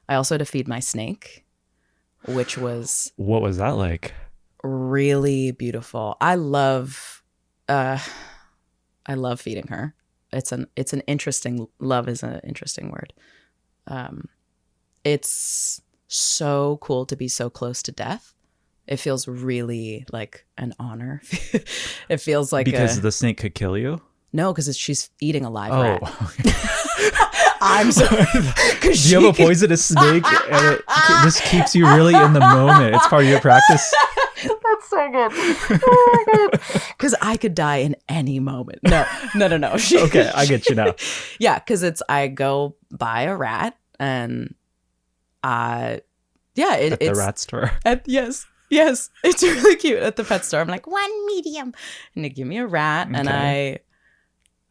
I also had to feed my snake, which was What was that like? really beautiful. Uh I love feeding her. It's an interesting, love is an interesting word. It's so cool to be so close to death. It feels really like an honor. It feels like Because the snake could kill you? no, because she's eating a live Oh, rat. okay. I'm sorry. Do you have a poisonous snake and it just keeps you really in the moment? It's part of your practice? That's so good. Oh my god. Because I could die in any moment. No. Okay, I get you now. Yeah, because I go buy a rat and At the it's rat store. yes, it's really cute at the pet store. I'm like, one medium, and they give me a rat, and I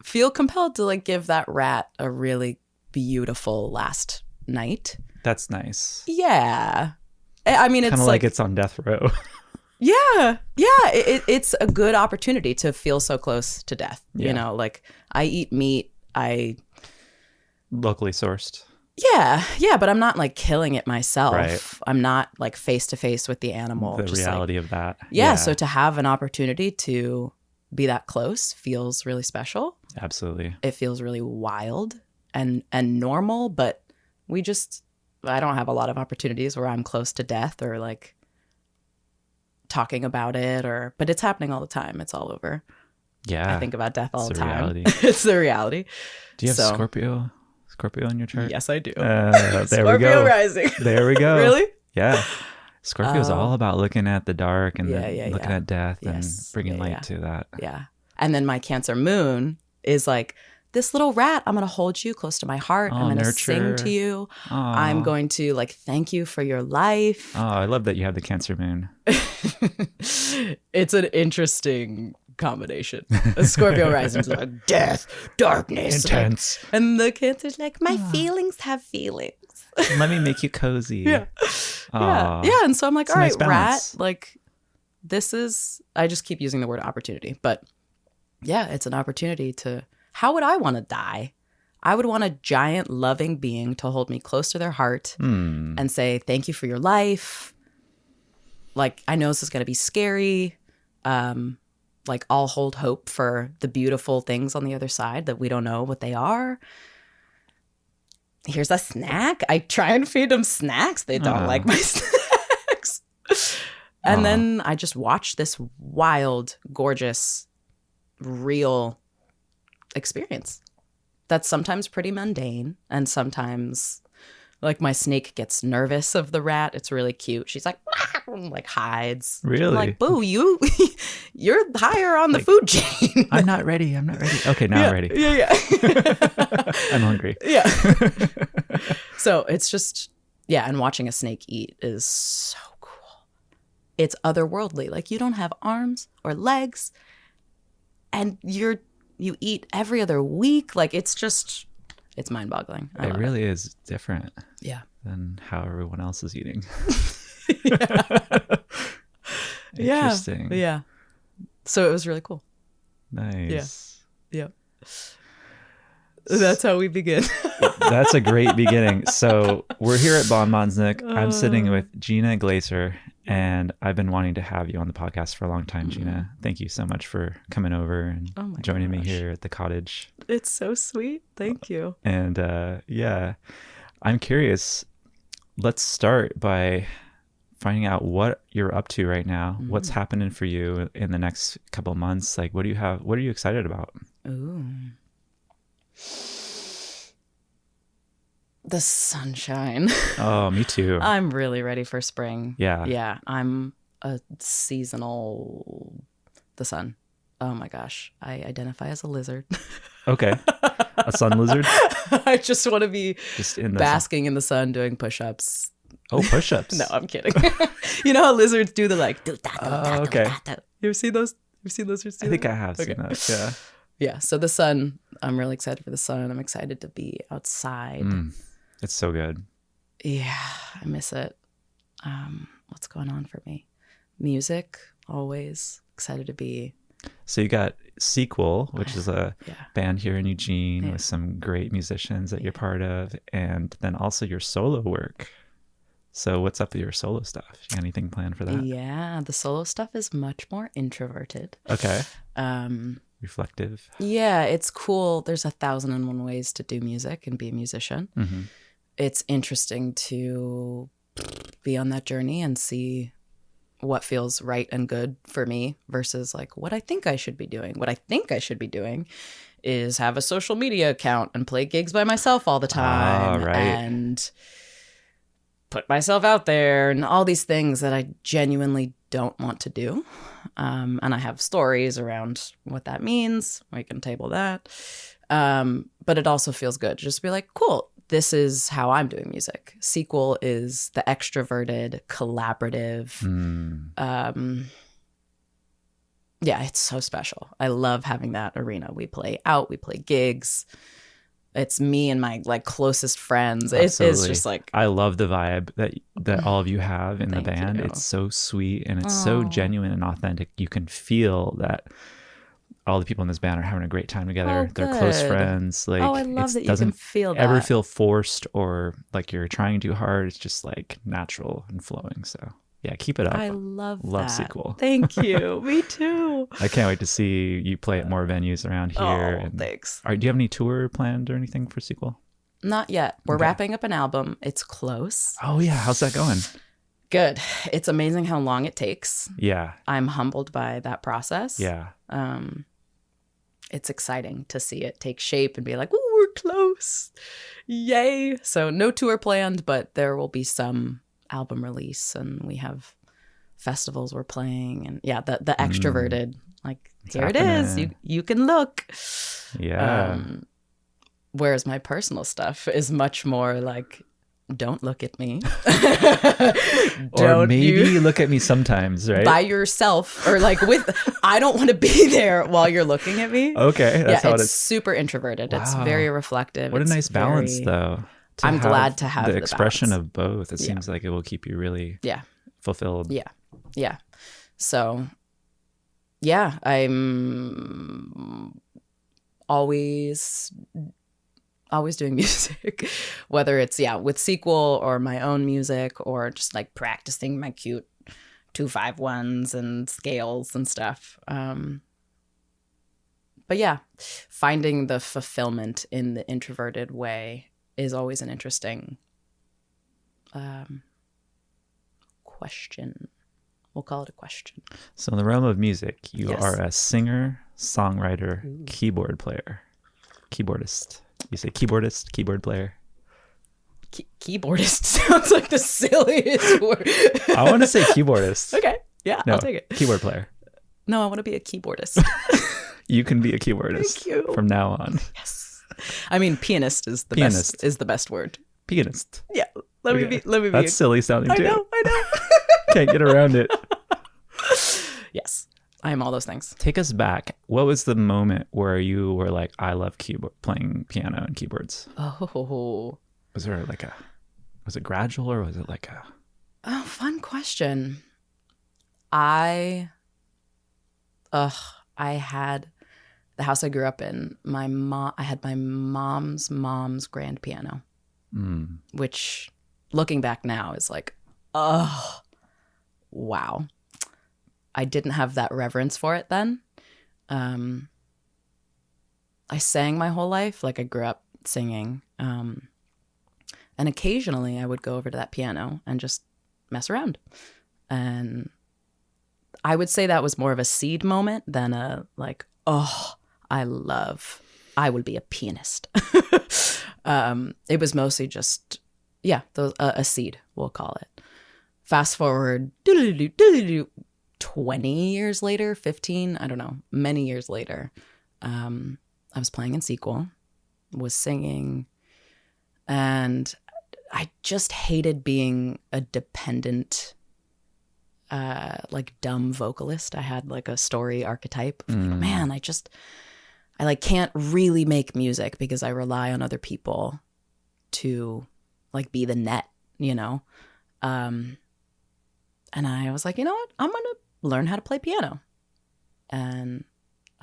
feel compelled to like give that rat a really beautiful last night. That's nice. Yeah, I mean, it's kind of like it's on death row. yeah, it's a good opportunity to feel so close to death. Yeah. You know, like I eat meat, Locally sourced. yeah, but I'm not like killing it myself. Right. I'm not like face to face with the animal. The reality of that. Yeah, so to have an opportunity to be that close feels really special. Absolutely. It feels really wild and normal, but I don't have a lot of opportunities where I'm close to death or like talking about it but it's happening all the time. It's all over. Yeah. I think about death all the time. Reality. It's the reality. Do you have Scorpio in your chart? Yes, I do. There Scorpio we go. rising. There we go. Really? Yeah. Scorpio is all about looking at the dark and looking at death and bringing light to that. Yeah. And then my Cancer moon is like, this little rat, I'm going to hold you close to my heart. I'm going to sing to you. I'm going to like thank you for your life. Oh, I love that you have the Cancer moon. It's an interesting combination. A Scorpio rising is like death, darkness, intense. Like, and the Cancer's like, my feelings have feelings. Let me make you cozy. Yeah. And so I'm like, all right, rat, like I just keep using the word opportunity, but yeah, it's an opportunity to, how would I want to die? I would want a giant loving being to hold me close to their heart and say, thank you for your life. Like, I know this is going to be scary. Like, I'll hold hope for the beautiful things on the other side that we don't know what they are. Here's a snack. I try and feed them snacks. They don't like my snacks. And then I just watch this wild, gorgeous, real experience that's sometimes pretty mundane, and sometimes like my snake gets nervous of the rat. It's really cute. She's like hides. Really? I'm like, boo, you're higher on the food chain. I'm not ready. Okay, now I'm ready. Yeah. I'm hungry. Yeah. So it's just, and watching a snake eat is so cool. It's otherworldly. Like, you don't have arms or legs, and you eat every other week. Like, it's mind-boggling. It really is different. Yeah. Than how everyone else is eating. Interesting. Yeah. So it was really cool. Nice. Yeah. That's how we begin. That's a great beginning. So we're here at Bonbons, Nook. I'm sitting with Geena Glaser, and I've been wanting to have you on the podcast for a long time, Geena. Thank you so much for coming over and joining me here at the cottage. It's so sweet. Thank you. And I'm curious. Let's start by finding out what you're up to right now. What's happening for you in the next couple of months? Like, what do you have? What are you excited about? Ooh. The sunshine. Oh, me too. I'm really ready for spring. Yeah. Yeah. I'm a seasonal, the sun. Oh my gosh. I identify as a lizard. Okay. A sun lizard? I just want to be just in the basking in the sun doing push-ups. Oh, push-ups. No, I'm kidding. You know how lizards do the like, do that, okay. You ever see those? You seen lizards do I think that? I have seen that. Yeah. Yeah. So the sun, I'm really excited for the sun. I'm excited to be outside. It's so good. Yeah, I miss it. What's going on for me? Music, always excited to be. So you got Sequel, which is a band here in Eugene with some great musicians that you're part of, and then also your solo work. So what's up with your solo stuff? You got anything planned for that? Yeah, the solo stuff is much more introverted. Okay. Reflective. Yeah, it's cool. There's 1,001 ways to do music and be a musician. Mm-hmm. It's interesting to be on that journey and see what feels right and good for me versus like what I think I should be doing. What I think I should be doing is have a social media account and play gigs by myself all the time and put myself out there and all these things that I genuinely don't want to do. And I have stories around what that means. We can table that. But it also feels good to just be like, cool, this is how I'm doing music. Sequel is the extroverted, collaborative. Yeah, it's so special. I love having that arena. We play out, we play gigs. It's me and my like closest friends. It's just like, I love the vibe that all of you have in the band. It's so sweet and it's so genuine and authentic. You can feel that all the people in this band are having a great time together. They're close friends. Like, I love that you can feel that. Ever feel forced or like you're trying too hard. It's just like natural and flowing. So yeah, keep it up. I love that. Sequel. Thank you. Me too. I can't wait to see you play at more venues around here. Oh, thanks. Do you have any tour planned or anything for Sequel? Not yet. We're wrapping up an album. It's close. Oh yeah, how's that going? Good. It's amazing how long it takes. Yeah. I'm humbled by that process. Yeah. It's exciting to see it take shape and be like, "Ooh, we're close. Yay." So no tour planned, but there will be some album release and we have festivals we're playing and the extroverted like it's here happening. It is. You can look. Yeah. Whereas my personal stuff is much more like, don't look at me. Or maybe look at me sometimes, right? By yourself or like I don't want to be there while you're looking at me. Okay. That's how it's super introverted. Wow. It's very reflective. What a nice balance though. I'm glad to have the expression balance. of both. It seems like it will keep you really fulfilled. Yeah. Yeah. So I'm always doing music, whether it's with Sequel or my own music or just like practicing my cute 2-5-1s and scales and stuff. But finding the fulfillment in the introverted way is always an interesting question. We'll call it a question. So in the realm of music, you are a singer, songwriter, keyboard player, keyboardist. You say keyboardist, keyboard player. Keyboardist sounds like the silliest word. I want to say keyboardist. Okay. Yeah, no, I'll take it. Keyboard player. No, I want to be a keyboardist. You can be a keyboardist. Thank you. From now on. Yes. I mean, pianist is the best word. Pianist. Yeah. Let me be. That's silly sounding too. I know. Can't get around it. Yes. I am all those things. Take us back. What was the moment where you were like, I love playing piano and keyboards? Oh. Was it gradual or was it like a... Oh, fun question. I had the house I grew up in. I had my mom's grand piano, which looking back now is like, oh, wow. I didn't have that reverence for it then. I sang my whole life. Like I grew up singing. And occasionally I would go over to that piano and just mess around. And I would say that was more of a seed moment than a like, oh, I will be a pianist. It was mostly just, a seed, we'll call it. Fast forward 20 years later, 15, I don't know, many years later, I was playing in Sequel, was singing, and I just hated being a dependent, like dumb vocalist. I had like a story archetype of like, man, I like can't really make music because I rely on other people to like be the net, you know? And I was like, you know what? I'm going to learn how to play piano. And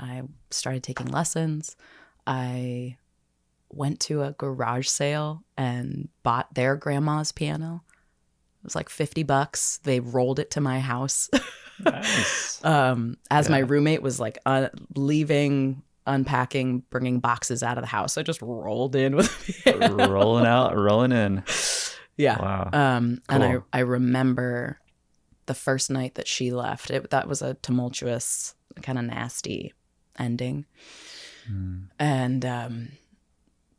I started taking lessons. I went to a garage sale and bought their grandma's piano. It was like $50. They rolled it to my house. Nice. As my roommate was like leaving, unpacking, bringing boxes out of the house, I just rolled in with a piano. Rolling out, rolling in. Yeah. Wow. Cool. And I remember the first night that she left. That was a tumultuous, kind of nasty ending. And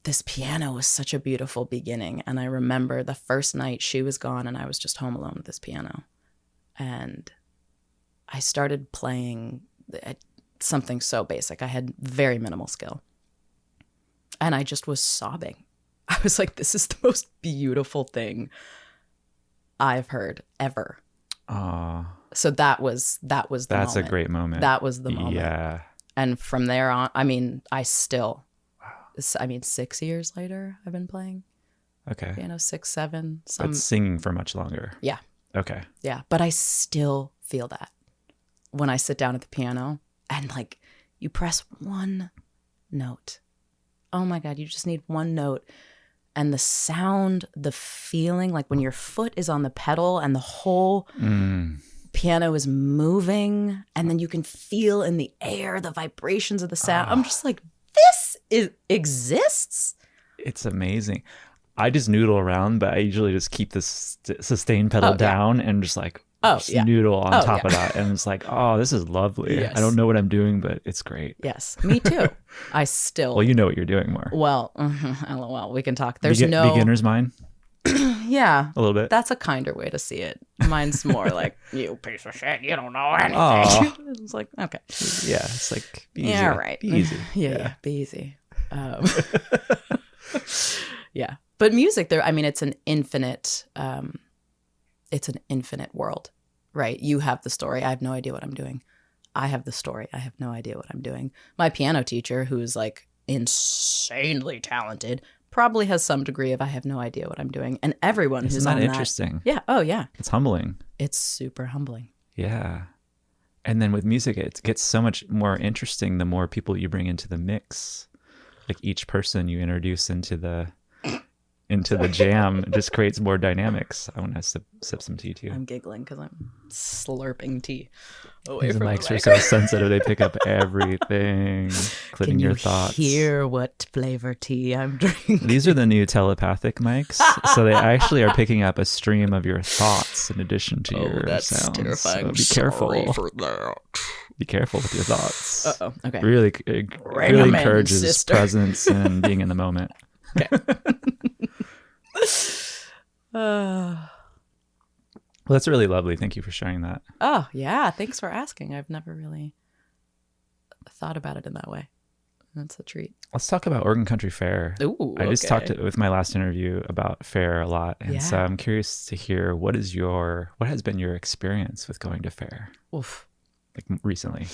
this piano was such a beautiful beginning. And I remember the first night she was gone and I was just home alone with this piano. And I started playing something so basic. I had very minimal skill. And I just was sobbing. I was like, this is the most beautiful thing I've heard ever. So that was the moment. That's a great moment. That was the moment. Yeah. And from there on, I mean, 6 years later, I've been playing. Okay. 6, 7. But singing for much longer. Yeah. Okay. Yeah. But I still feel that when I sit down at the piano and like you press one note. Oh my God, you just need one note. And the sound, the feeling, like when your foot is on the pedal and the whole piano is moving, and then you can feel in the air the vibrations of the sound. I'm just like, this exists. It's amazing. I just noodle around, but I usually just keep this sustain pedal down and just like noodle on top of that. And it's like, oh, this is lovely. Yes. I don't know what I'm doing, but it's great. Yes, me too. I still. Well, you know what you're doing more. Well, LOL, we can talk. There's no beginner's mind. Yeah, a little bit. That's a kinder way to see it. Mine's more like, you piece of shit, you don't know anything. It's like, okay. Yeah, it's like, be easy. Yeah, right. Be easy. Yeah, be easy. Yeah, but music, it's an infinite world, right? You have the story. I have no idea what I'm doing. I have the story. I have no idea what I'm doing. My piano teacher, who's like insanely talented, probably has some degree of I have no idea what I'm doing. And everyone who's on that. Isn't that interesting? Yeah. Oh, yeah. It's humbling. It's super humbling. Yeah. And then with music, it gets so much more interesting the more people you bring into the mix. Like each person you introduce into the jam just creates more dynamics. I want to sip some tea too. I'm giggling because I'm slurping tea away from the mics are so sensitive. They pick up everything, including your thoughts. Can you hear what flavor tea I'm drinking? These are the new telepathic mics. So they actually are picking up a stream of your thoughts in addition to your that's sounds. terrifying. So be careful. Sorry for that. Be careful with your thoughts. Uh-oh. Okay. Really encourages presence and being in the moment. Okay. Well, that's really lovely. Thank you for sharing that. Oh, yeah. Thanks for asking. I've never really thought about it in that way. That's a treat. Let's talk about Oregon Country Fair. Ooh, I just talked with my last interview about fair a lot. And so I'm curious to hear what has been your experience with going to fair? Oof. Like recently.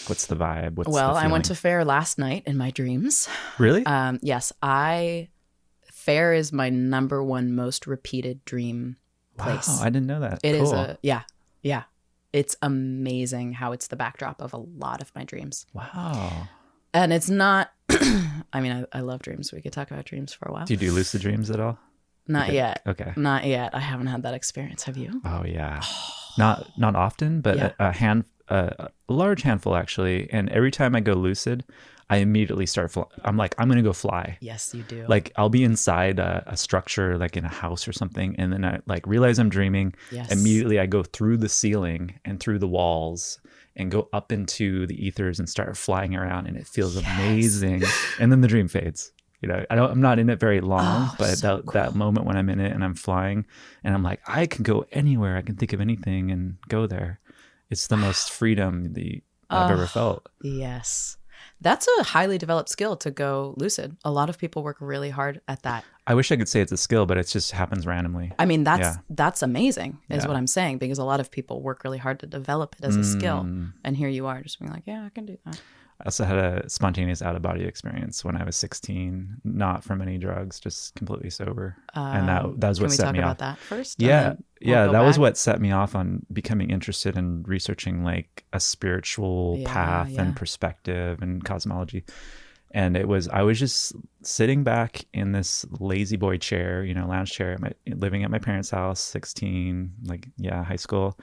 What's the vibe? I went to fair last night in my dreams. Really? Yes. Fair is my number one most repeated dream place. Wow, I didn't know that. It cool. Yeah. It's amazing how it's the backdrop of a lot of my dreams. Wow. And it's not, I love dreams. We could talk about dreams for a while. Do you do lucid dreams at all? Not yet. Okay. Not yet. I haven't had that experience. Have you? Oh yeah. Not often, but a large handful actually. And every time I go lucid, I immediately start I'm like, I'm going to go fly. Yes, you do. Like I'll be inside a structure, like in a house or something. And then I like realize I'm dreaming. Yes. Immediately I go through the ceiling and through the walls and go up into the ethers and start flying around. And it feels amazing. And then the dream fades. I'm not in it very long, but so that moment when I'm in it and I'm flying and I'm like, I can go anywhere. I can think of anything and go there. It's the most freedom I've ever felt. Yes. That's a highly developed skill to go lucid. A lot of people work really hard at that. I wish I could say it's a skill, but it just happens randomly. That's amazing is what I'm saying, because a lot of people work really hard to develop it as a skill. And here you are just being like, yeah, I can do that. I also had a spontaneous out-of-body experience when I was 16, not from any drugs, just completely sober. And that was what set me off. Can we talk about that first? Yeah. Yeah. That was back? what set me off on becoming interested in researching like a spiritual path and perspective and cosmology. And I was just sitting back in this lazy boy chair, lounge chair, living at my parents' house, 16, high school.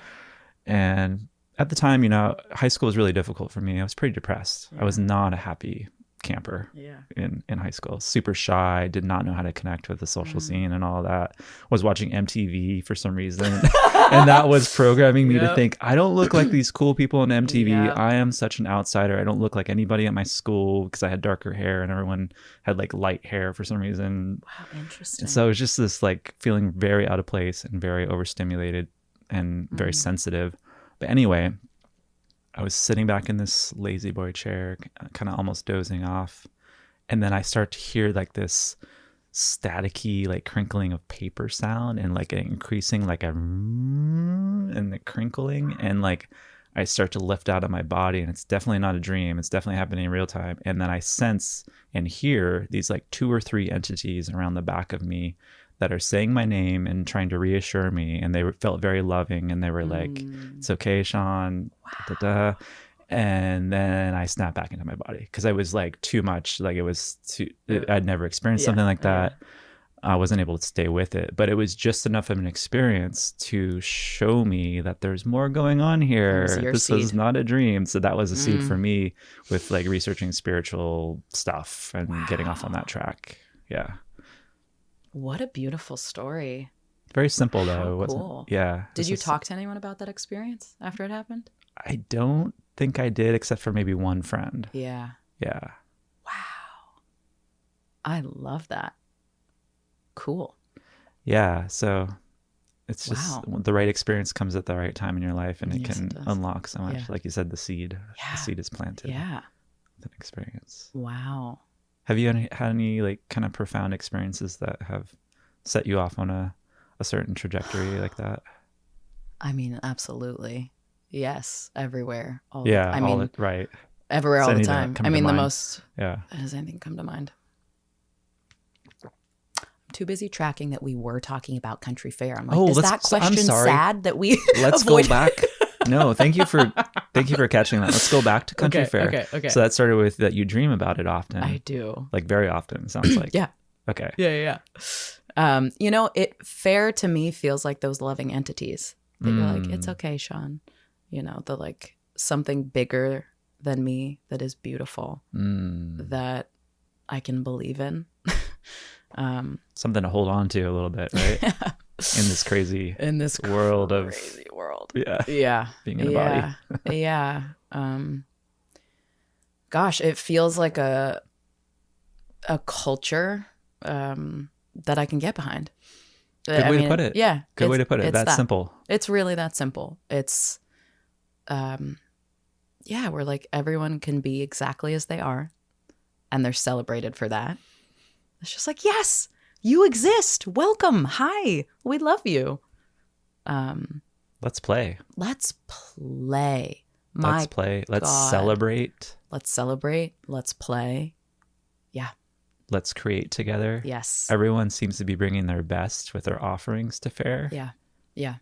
And at the time, high school was really difficult for me. I was pretty depressed. I was not a happy camper in high school. Super shy, did not know how to connect with the social scene and all that. Was watching MTV for some reason. And that was programming me to think, I don't look like these cool people on MTV. I am such an outsider. I don't look like anybody at my school because I had darker hair and everyone had like light hair for some reason. Wow, interesting. And so it was just this like feeling very out of place and very overstimulated and very sensitive. But anyway, I was sitting back in this lazy boy chair, kind of almost dozing off. And then I start to hear like this staticky, like crinkling of paper sound and like an increasing like and the crinkling. And like I start to lift out of my body, and it's definitely not a dream. It's definitely happening in real time. And then I sense and hear these like 2 or 3 entities around the back of me that are saying my name and trying to reassure me. And they felt very loving, and they were like, it's okay, Sean. Wow. Da, da, da. And then I snapped back into my body because I was like too much. Like I'd never experienced something like that. I wasn't able to stay with it, but it was just enough of an experience to show me that there's more going on here. This was not a dream. So that was a seed for me with like researching spiritual stuff and getting off on that track. Yeah. What a beautiful story. Very simple though. How cool. Yeah. Did you talk to anyone about that experience after it happened? I don't think I did, except for maybe one friend. Yeah. Yeah. Wow. I love that. Cool. Yeah. So it's just the right experience comes at the right time in your life, and it can unlock so much. Like you said, the seed is planted. Yeah. With an experience. Wow. Have you had any like kind of profound experiences that have set you off on a certain trajectory like that? I mean, absolutely. Yes. Everywhere. Right. Everywhere all the time. I mean, the most. Yeah. Does anything come to mind? I'm too busy tracking that we were talking about country fair. I'm like, is that question sad that we Let's go back. No, thank you for catching that. Let's go back to country fair. Okay. So that started with that you dream about it often. I do. Like very often, sounds like. Yeah. Okay. Yeah. Fair to me feels like those loving entities that you're like, it's okay, Sean. The like something bigger than me that is beautiful that I can believe in. Something to hold on to a little bit, right? In this crazy world. Yeah. Being in a body. Yeah. Gosh, it feels like a culture that I can get behind. Good way to put it. Yeah. Good way to put it. That's simple. It's really that simple. It's where like everyone can be exactly as they are, and they're celebrated for that. It's just like, yes, you exist. Welcome. Hi. We love you. Let's play. Let's play. Let's play. Let's celebrate. Let's celebrate. Let's play. Yeah. Let's create together. Yes. Everyone seems to be bringing their best with their offerings to fair. Yeah. Yeah.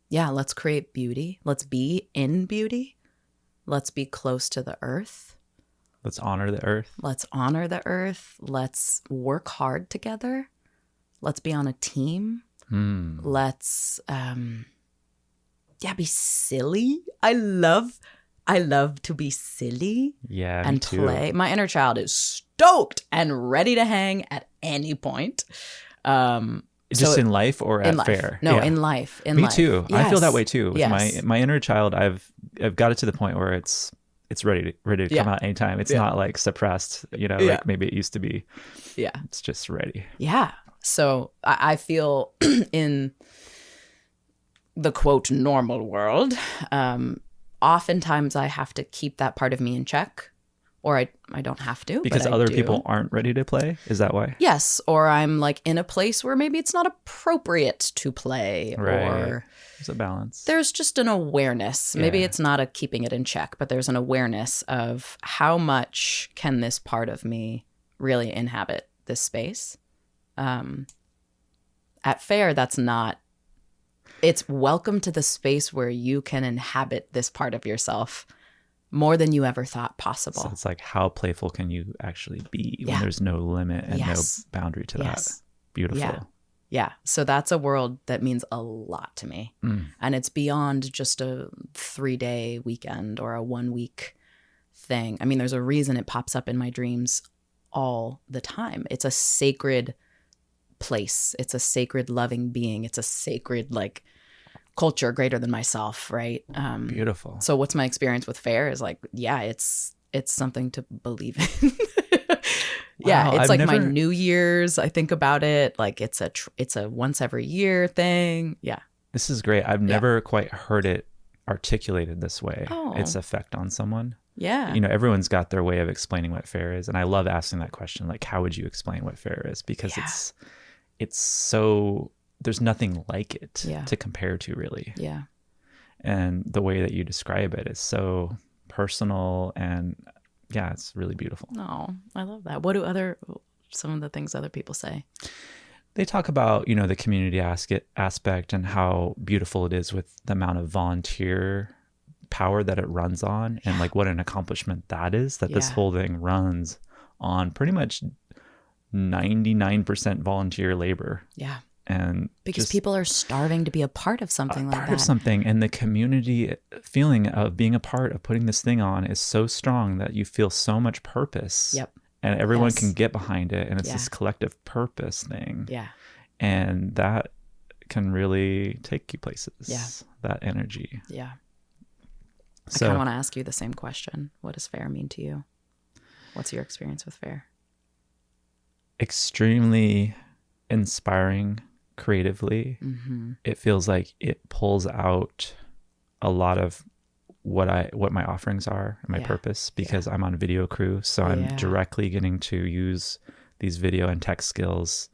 Yeah. Let's create beauty. Let's be in beauty. Let's be close to the earth. Let's honor the earth. Let's honor the earth. Let's work hard together. Let's be on a team. Let's, be silly. I love to be silly. Yeah, and me too. Play. My inner child is stoked and ready to hang at any point. Just in life or at fair? No, in life. Me too. Yes. I feel that way too. With yes. my inner child, I've got it to the point where it's ready to come out anytime. It's not like suppressed, like maybe it used to be. Yeah. It's just ready. Yeah. So I feel in the quote normal world, oftentimes I have to keep that part of me in check, or I don't have to. Because but other I do. people aren't ready to play? Is that why? Yes, or I'm like in a place where maybe it's not appropriate to play, or there's a balance. There's just an awareness. Maybe it's not a keeping it in check, but there's an awareness of how much can this part of me really inhabit this space. At Fair, that's not. It's welcome to the space where you can inhabit this part of yourself more than you ever thought possible. So it's like, how playful can you actually be when there's no limit and no boundary to that? Beautiful. Yeah. So that's a world that means a lot to me. And it's beyond just a 3-day weekend or a 1-week thing. I mean, there's a reason it pops up in my dreams all the time. It's a sacred place. It's a sacred loving being. It's a sacred culture greater than myself, right? Beautiful. So what's my experience with Fair is it's something to believe in. Yeah, it's my New Year's. I think about it like it's a once every year thing. Yeah. This is great. I've never quite heard it articulated this way. Its effect on someone. Yeah. Everyone's got their way of explaining what Fair is, and I love asking that question. Like, how would you explain what Fair is? Because it's so. There's nothing like it to compare to, really. Yeah. And the way that you describe it is so personal, and it's really beautiful. Oh, I love that. What do some of the things other people say? They talk about, the community aspect and how beautiful it is with the amount of volunteer power that it runs on, and what an accomplishment that is, that this whole thing runs on pretty much 99% volunteer labor. Yeah. And because people are starving to be a part of something like that. Part of something. And the community feeling of being a part of putting this thing on is so strong that you feel so much purpose. Yep. And everyone can get behind it. And it's this collective purpose thing. Yeah. And that can really take you places. Yeah. That energy. Yeah. So, I kind of want to ask you the same question. What does Fair mean to you? What's your experience with Fair? Extremely inspiring. Creatively, it feels like it pulls out a lot of what my offerings are and my purpose, because I'm on a video crew, so I'm directly getting to use these video and tech skills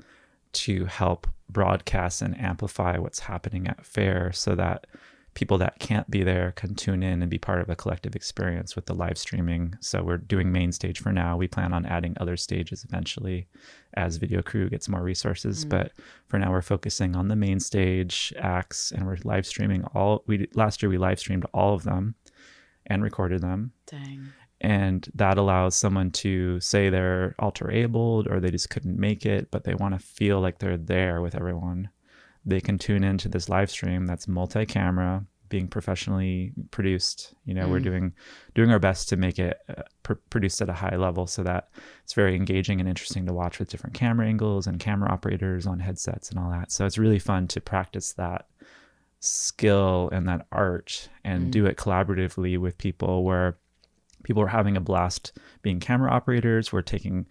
to help broadcast and amplify what's happening at Fair, so that people that can't be there can tune in and be part of a collective experience with the live streaming. So we're doing main stage for now. We plan on adding other stages eventually as video crew gets more resources. But for now, we're focusing on the main stage acts, and we're live streaming last year we live streamed all of them and recorded them. Dang. And that allows someone to say they're alter abled, or they just couldn't make it, but they want to feel like they're there with everyone. They can tune into this live stream that's multi-camera, being professionally produced. We're doing our best to make it produced at a high level, so that it's very engaging and interesting to watch with different camera angles and camera operators on headsets and all that. So it's really fun to practice that skill and that art and do it collaboratively with people, where people are having a blast being camera operators. We're taking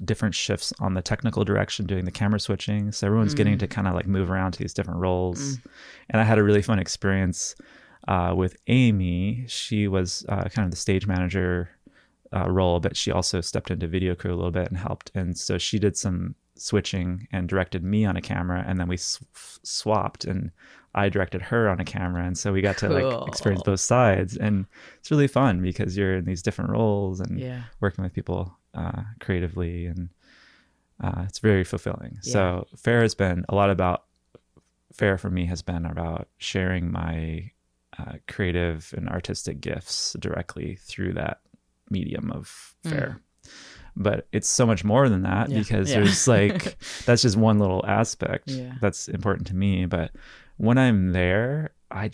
different shifts on the technical direction, doing the camera switching. So everyone's getting to kind of move around to these different roles. And I had a really fun experience with Amy. She was kind of the stage manager role, but she also stepped into video crew a little bit and helped. And so she did some switching and directed me on a camera, and then we swapped, and I directed her on a camera, and so we got to experience both sides. And it's really fun because you're in these different roles and working with people creatively, and it's very fulfilling. So Fair has been Fair for me has been about sharing my creative and artistic gifts directly through that medium of Fair. But it's so much more than that, because there's that's just one little aspect that's important to me. But when I'm there, I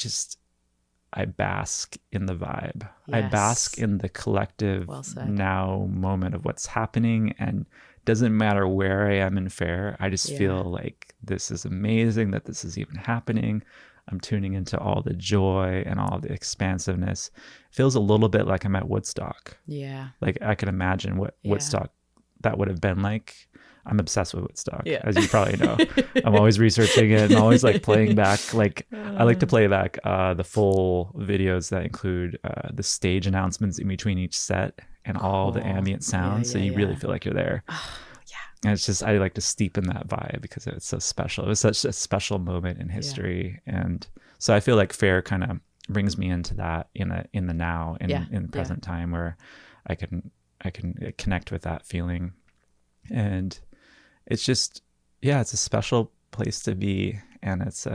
bask in the vibe. I bask in the collective now moment of what's happening, and doesn't matter where I am in Fair. I just feel like this is amazing that this is even happening. I'm tuning into all the joy and all the expansiveness. It feels a little bit like I'm at Woodstock. Yeah. I can imagine what Woodstock that would have been like. I'm obsessed with Woodstock, as you probably know. I'm always researching it and always playing back. I like to play back the full videos that include the stage announcements in between each set. and all the ambient sounds. So you really feel like you're there. Oh, yeah. And it's just, I like to steep in that vibe because it's so special. It was such a special moment in history. And so I feel like fair kind of brings me into that in the now, in the present time, where I can connect with that feeling. And it's just, it's a special place to be. And it's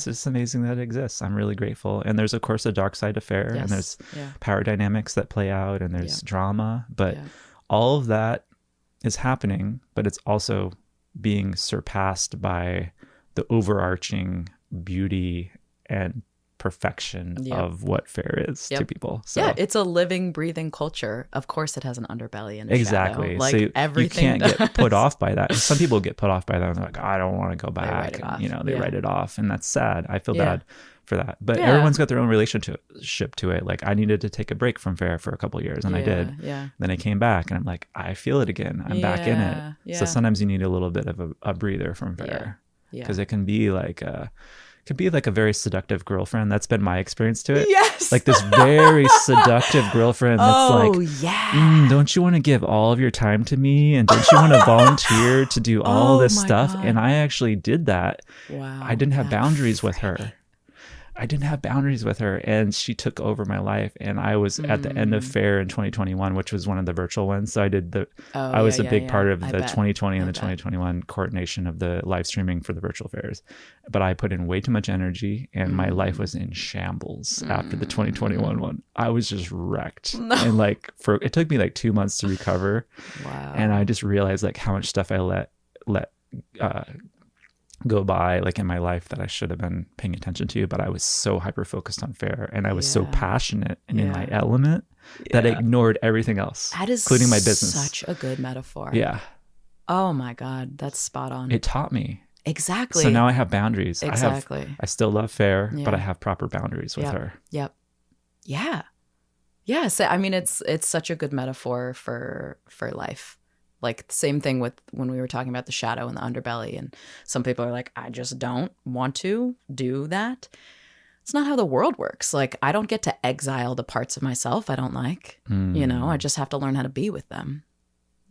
just amazing that it exists. I'm really grateful. And there's, of course, a dark side to fair, and there's power dynamics that play out, and there's drama, but all of that is happening, but it's also being surpassed by the overarching beauty and perfection of what fair is to people. So it's a living, breathing culture. Of course it has an underbelly and a exactly shadow. Like, so everything you can't get put off by that. Some people get put off by that, and they're like, I don't want to go back, and they write it off, and that's sad. I feel bad for that, but everyone's got their own relationship to it. Like, I needed to take a break from fair for a couple of years, and I did. Then I came back, and I'm like, I feel it again. I'm back in it. So sometimes you need a little bit of a breather from fair, because it can be like a very seductive girlfriend. That's been my experience to it. Yes. Like this very seductive girlfriend that's don't you want to give all of your time to me? And don't you want to volunteer to do all this stuff? God. And I actually did that. Wow. I didn't have boundaries with her. And she took over my life. And I was at the end of fair in 2021, which was one of the virtual ones. So I did I was a big part of the 2020 and the 2021 coordination of the live streaming for the virtual fairs. But I put in way too much energy, and my life was in shambles after the 2021 one. I was just wrecked. No. And it took me 2 months to recover. Wow. And I just realized how much stuff I let go by in my life that I should have been paying attention to, but I was so hyper focused on fair, and I was so passionate and in my element that I ignored everything else, that is including my business. Such a good metaphor. Yeah. Oh my God, that's spot on. It taught me. Exactly. So now I have boundaries. Exactly. I still love fair, but I have proper boundaries with her. Yep. Yeah. Yeah. So, I mean, it's such a good metaphor for life. Like, the same thing with when we were talking about the shadow and the underbelly, and some people are like, I just don't want to do that. It's not how the world works. Like, I don't get to exile the parts of myself I don't like, I just have to learn how to be with them,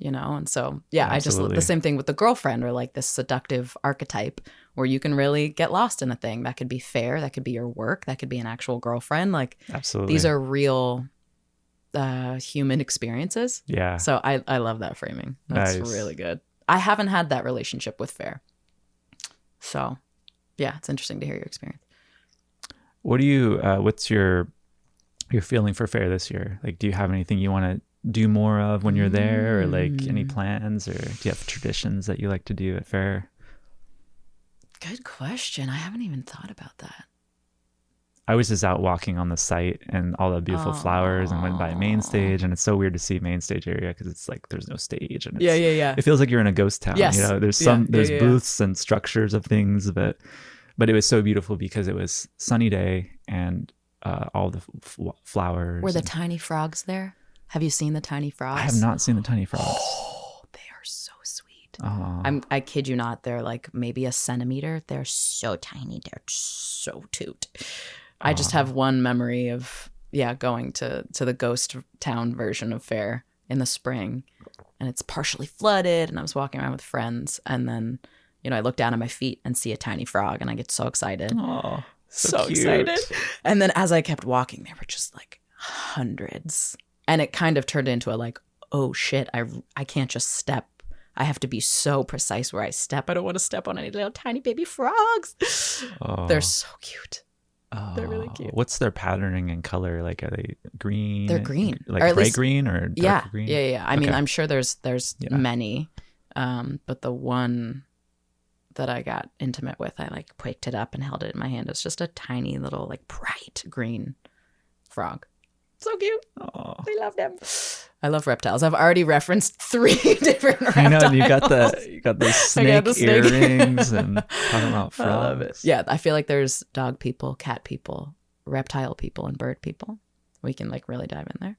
and so, I just, the same thing with the girlfriend, or this seductive archetype where you can really get lost in a thing. That could be fair. That could be your work. That could be an actual girlfriend. Absolutely. These are real human experiences. Yeah. So I love that framing. That's really good. I haven't had that relationship with fair. So it's interesting to hear your experience. What do you what's your feeling for fair this year? Do you have anything you want to do more of when you're there, or any plans, or do you have traditions that you like to do at fair? Good question. I haven't even thought about that. I was just out walking on the site and all the beautiful flowers, and went by main stage, and it's so weird to see main stage area because it's there's no stage, and it's, it feels like you're in a ghost town. Yes. There's booths and structures of things, but it was so beautiful because it was sunny day, and all the flowers. Were the tiny frogs there? Have you seen the tiny frogs? I have not seen the tiny frogs. Oh, they are so sweet. I kid you not. They're maybe a centimeter. They're so tiny. They're so cute. I just have one memory of going to the ghost town version of fair in the spring, and it's partially flooded, and I was walking around with friends, and then I look down at my feet and see a tiny frog, and I get so excited. Oh, so excited. And then as I kept walking, there were just hundreds, and it kind of turned into oh shit, I can't just step. I have to be so precise where I step. I don't want to step on any little tiny baby frogs. They're so cute. Oh, they're really cute. What's their patterning and color? Are they green? They're green. Gray green or dark green? Yeah. I mean, I'm sure there's many, but the one that I got intimate with, I picked it up and held it in my hand. It's just a tiny little bright green frog. So cute. Oh, I love them. I love reptiles. I've already referenced 3 different reptiles. I know, and you got the snake earrings and talking about frogs. I love it. Yeah, I feel like there's dog people, cat people, reptile people, and bird people. We can really dive in there.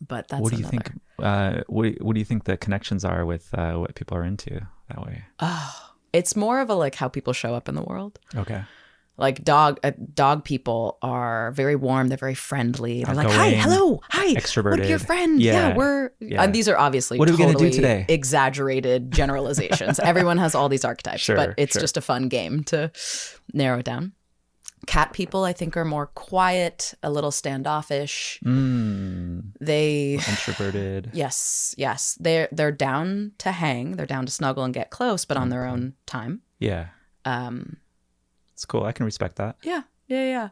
But that's what do you think? What do you think the connections are with what people are into that way? Oh, it's more of a how people show up in the world. Okay. Like dog people are very warm. They're very friendly. They're like, Outgoing, hi, hello, hi, extroverted. what, your friend. Yeah. And these are obviously what are we totally gonna do today? Exaggerated generalizations. Everyone has all these archetypes, Sure, but it's sure. just a fun game to narrow it down. Cat people, I think, are more quiet, a little standoffish. They introverted. Yes. They're down to hang. They're down to snuggle and get close, but on their own time. Yeah. It's cool. I can respect that. Yeah.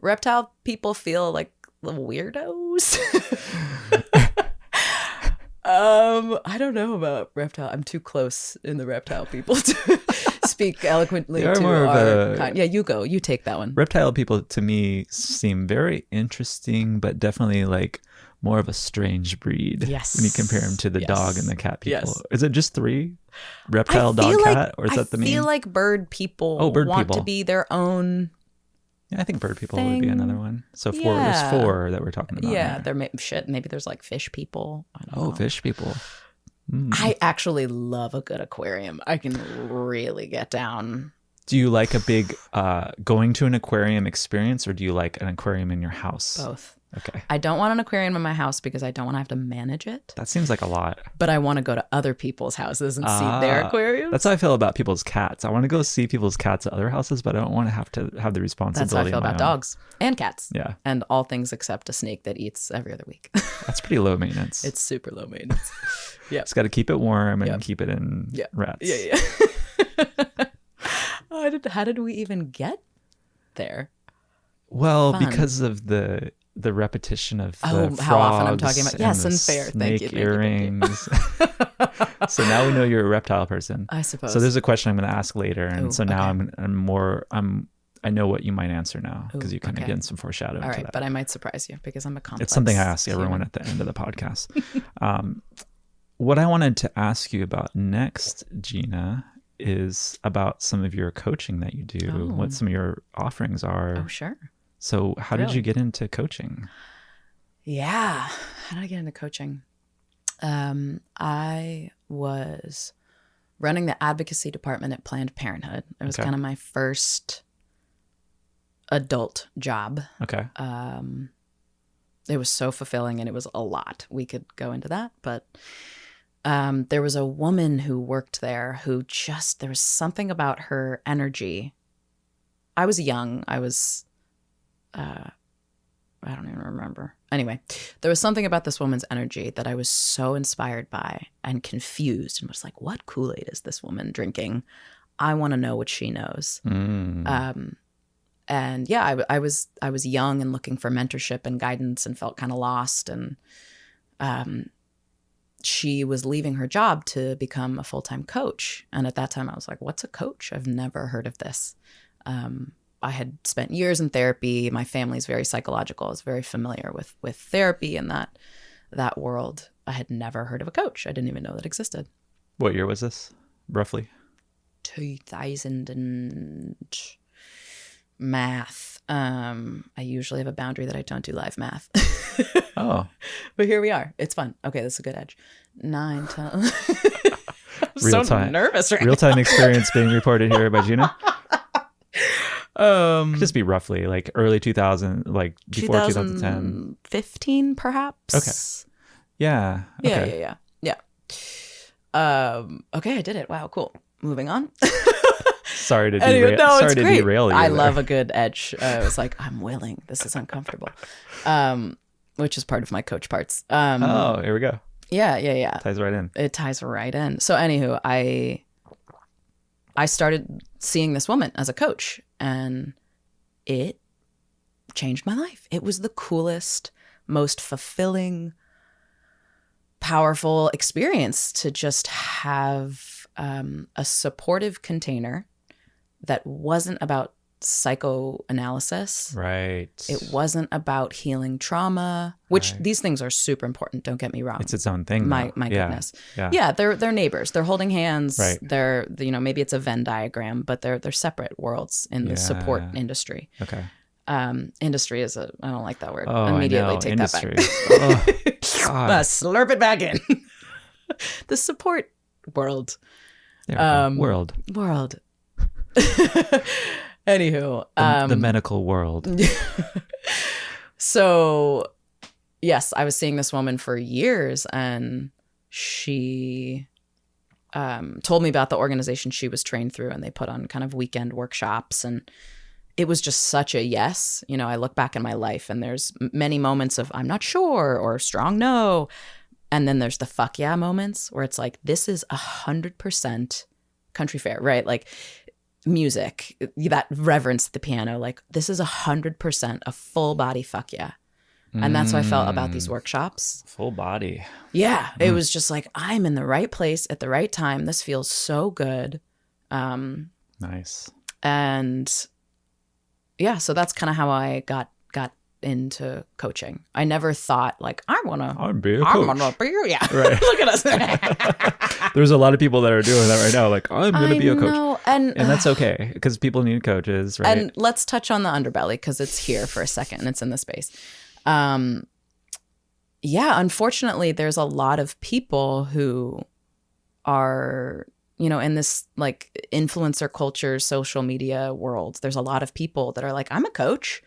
Reptile people feel like little weirdos. I don't know about reptile. I'm too close in the reptile people to speak eloquently to our kind. Yeah, you go. You take that one. Reptile people to me seem very interesting, but definitely like more of a strange breed. Yes. When you compare them to the dog and the cat people. Yes. Is it just 3? Reptile, dog, cat? Or is that the mean? I feel like bird people want to be their own. Yeah, I think bird people would be another one. So there's 4 that we're talking about. Yeah, maybe there's like fish people. I don't know. Fish people. I actually love a good aquarium. I can really get down. Do you like a big going to an aquarium experience, or do you like an aquarium in your house? Both. Okay. I don't want an aquarium in my house because I don't want to have to manage it. That seems like a lot. But I want to go to other people's houses and see their aquariums. That's how I feel about people's cats. I want to go see people's cats at other houses, but I don't want to have the responsibility. That's how I feel about dogs and cats. Yeah. And all things except a snake that eats every other week. That's pretty low maintenance. It's super low maintenance. Yeah. Just got to keep it warm and keep it in rats. Yeah. How did we even get there? Well, because of the repetition of the how often I'm talking about and fair. Snake Thank you. earrings. So now we know you're a reptile person. I suppose. So there's a question I'm going to ask later, and so now I know what you might answer now because you kind of get some foreshadowing. All right, to that. But I might surprise you because I'm a complex. It's something I ask everyone at the end of the podcast. What I wanted to ask you about next, Geena, is about some of your coaching that you do. What some of your offerings are. Oh, sure. So how did you get into coaching? Yeah. How did I get into coaching? I was running the advocacy department at Planned Parenthood. It was kind of my first adult job. Okay. It was so fulfilling and it was a lot. We could go into that, but there was a woman who worked there who there was something about her energy. I was young. I don't even remember. Anyway, there was something about this woman's energy that I was so inspired by and confused and was like, what Kool-Aid is this woman drinking? I want to know what she knows. And yeah, I was young and looking for mentorship and guidance and felt kind of lost. And she was leaving her job to become a full-time coach. And at that time I was like, what's a coach? I've never heard of this. I had spent years in therapy. My family's very psychological. I was very familiar with therapy and that world. I had never heard of a coach. I didn't even know that existed. What year was this, roughly? 2000 and math. I usually have a boundary that I don't do live math. Oh. But here we are. It's fun. Okay, that's a good edge. 9, 10. I'm Real so time. nervous right now. Real-time experience being reported here by Geena. Just be roughly like early 2000, like before 2010. 15 perhaps. Okay. Yeah. Okay. Yeah. Okay, I did it. Wow, cool. Moving on. Sorry to derail you. I love a good edge. I was like, I'm willing. This is uncomfortable. Which is part of my coach parts. Oh, here we go. Yeah. Ties right in. It ties right in. So anywho, I started seeing this woman as a coach and it changed my life. It was the coolest, most fulfilling, powerful experience to just have a supportive container that wasn't about psychoanalysis. Right. It wasn't about healing trauma, which these things are super important. Don't get me wrong. It's its own thing. My goodness. Yeah. They're neighbors. They're holding hands. Right. They're, maybe it's a Venn diagram, but they're separate worlds in the support industry. Okay. Industry is I don't like that word. Oh, Immediately I know. take Industry. that back. God. Slurp it back in. The support world. There we go. World. Anywho, the medical world. So yes, I was seeing this woman for years, and she told me about the organization she was trained through, and they put on kind of weekend workshops, and it was just such a yes. You know, I look back in my life and there's many moments of I'm not sure or strong no. And then there's the fuck yeah moments where it's like, this is 100% country fair, right? Like music, that reverence the piano, like this is 100% a full body fuck yeah. And that's how I felt about these workshops. Full body. Yeah. It was just like, I'm in the right place at the right time. This feels so good. Nice. And yeah, so that's kind of how I got into coaching. I never thought like, I'm gonna be a coach. Yeah. Right. Look at us. There's a lot of people that are doing that right now. Like, I'm going to be a coach. And that's okay because people need coaches, right? And let's touch on the underbelly because it's here for a second and it's in the space. Yeah, unfortunately, there's a lot of people who are, you know, in this like influencer culture, social media world. There's a lot of people that are like, I'm a coach.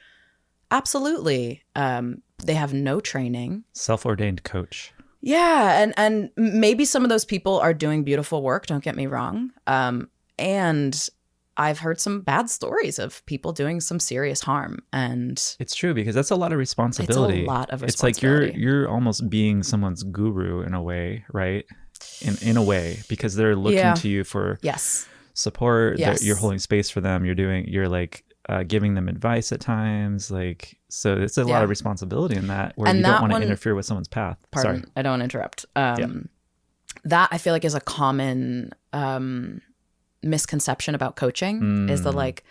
Absolutely. They have no training. Self-ordained coach. Yeah. And maybe some of those people are doing beautiful work. Don't get me wrong. And I've heard some bad stories of people doing some serious harm. And it's true because that's a lot of responsibility. It's a lot of responsibility. It's like you're almost being someone's guru in a way, right? In a way, because they're looking to you for support. Yes. You're holding space for them. You're like giving them advice at times. Like, so it's a lot of responsibility in that where you don't want to interfere with someone's path. Pardon, sorry. I don't want to interrupt. That I feel like is a common misconception about coaching is the like,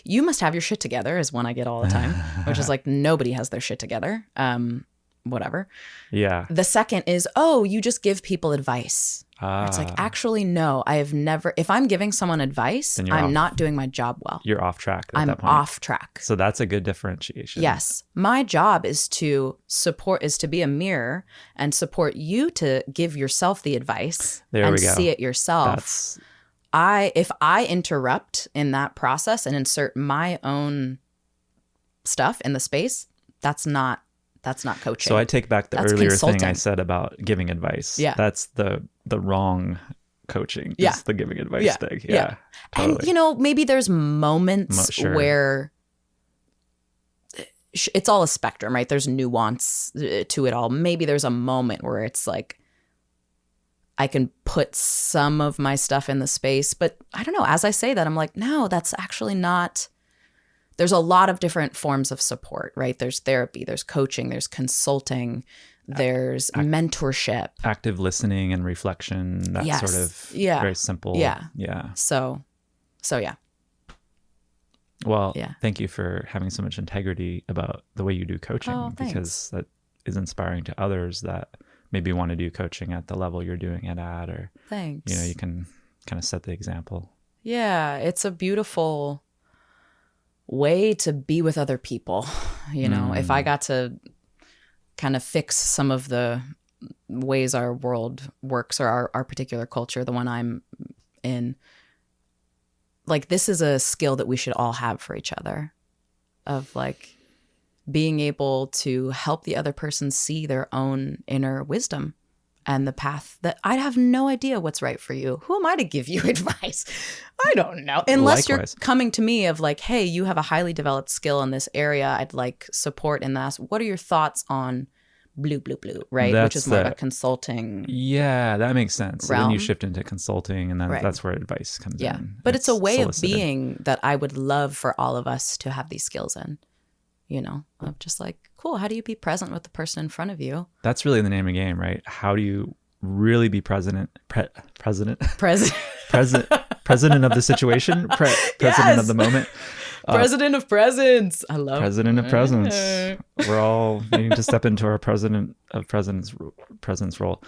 you must have your shit together is one I get all the time, which is like, nobody has their shit together. Whatever. Yeah. The second is, oh, you just give people advice. It's like, actually, no, I have never, if I'm giving someone advice, I'm not doing my job well. You're off track. I'm off track. So that's a good differentiation. Yes. My job is to be a mirror and support you to give yourself the advice and see it yourself. If I interrupt in that process and insert my own stuff in the space, that's not coaching. So I take back the earlier thing I said about giving advice. Yeah. That's the wrong coaching. Yeah. It's the giving advice thing. Yeah. Totally. And, you know, maybe there's moments where it's all a spectrum, right? There's nuance to it all. Maybe there's a moment where it's like, I can put some of my stuff in the space. But I don't know. As I say that, I'm like, no, that's actually not... There's a lot of different forms of support, right? There's therapy, there's coaching, there's consulting, there's mentorship. Active listening and reflection, that sort of very simple. Yeah. Yeah. So yeah. Well, thank you for having so much integrity about the way you do coaching because that is inspiring to others that maybe want to do coaching at the level you're doing it at or, thanks. You know, you can kind of set the example. Yeah. It's a beautiful way to be with other people. You know, if I got to kind of fix some of the ways our world works or our particular culture, the one I'm in, like this is a skill that we should all have for each other of like being able to help the other person see their own inner wisdom and the path that I have no idea what's right for you. Who am I to give you advice? I don't know. Unless you're coming to me of like, hey, you have a highly developed skill in this area. I'd like support in that. What are your thoughts on blue, right? Which is more of a consulting. Yeah, that makes sense. So then you shift into consulting and then that's where advice comes in. Yeah, but it's a way of being that I would love for all of us to have these skills in. You know, of just like, cool, how do you be present with the person in front of you? That's really the name of the game, right? How do you really be president of the situation, president of the moment? President of presence. I love president of presence. We're all needing to step into our president of presence role.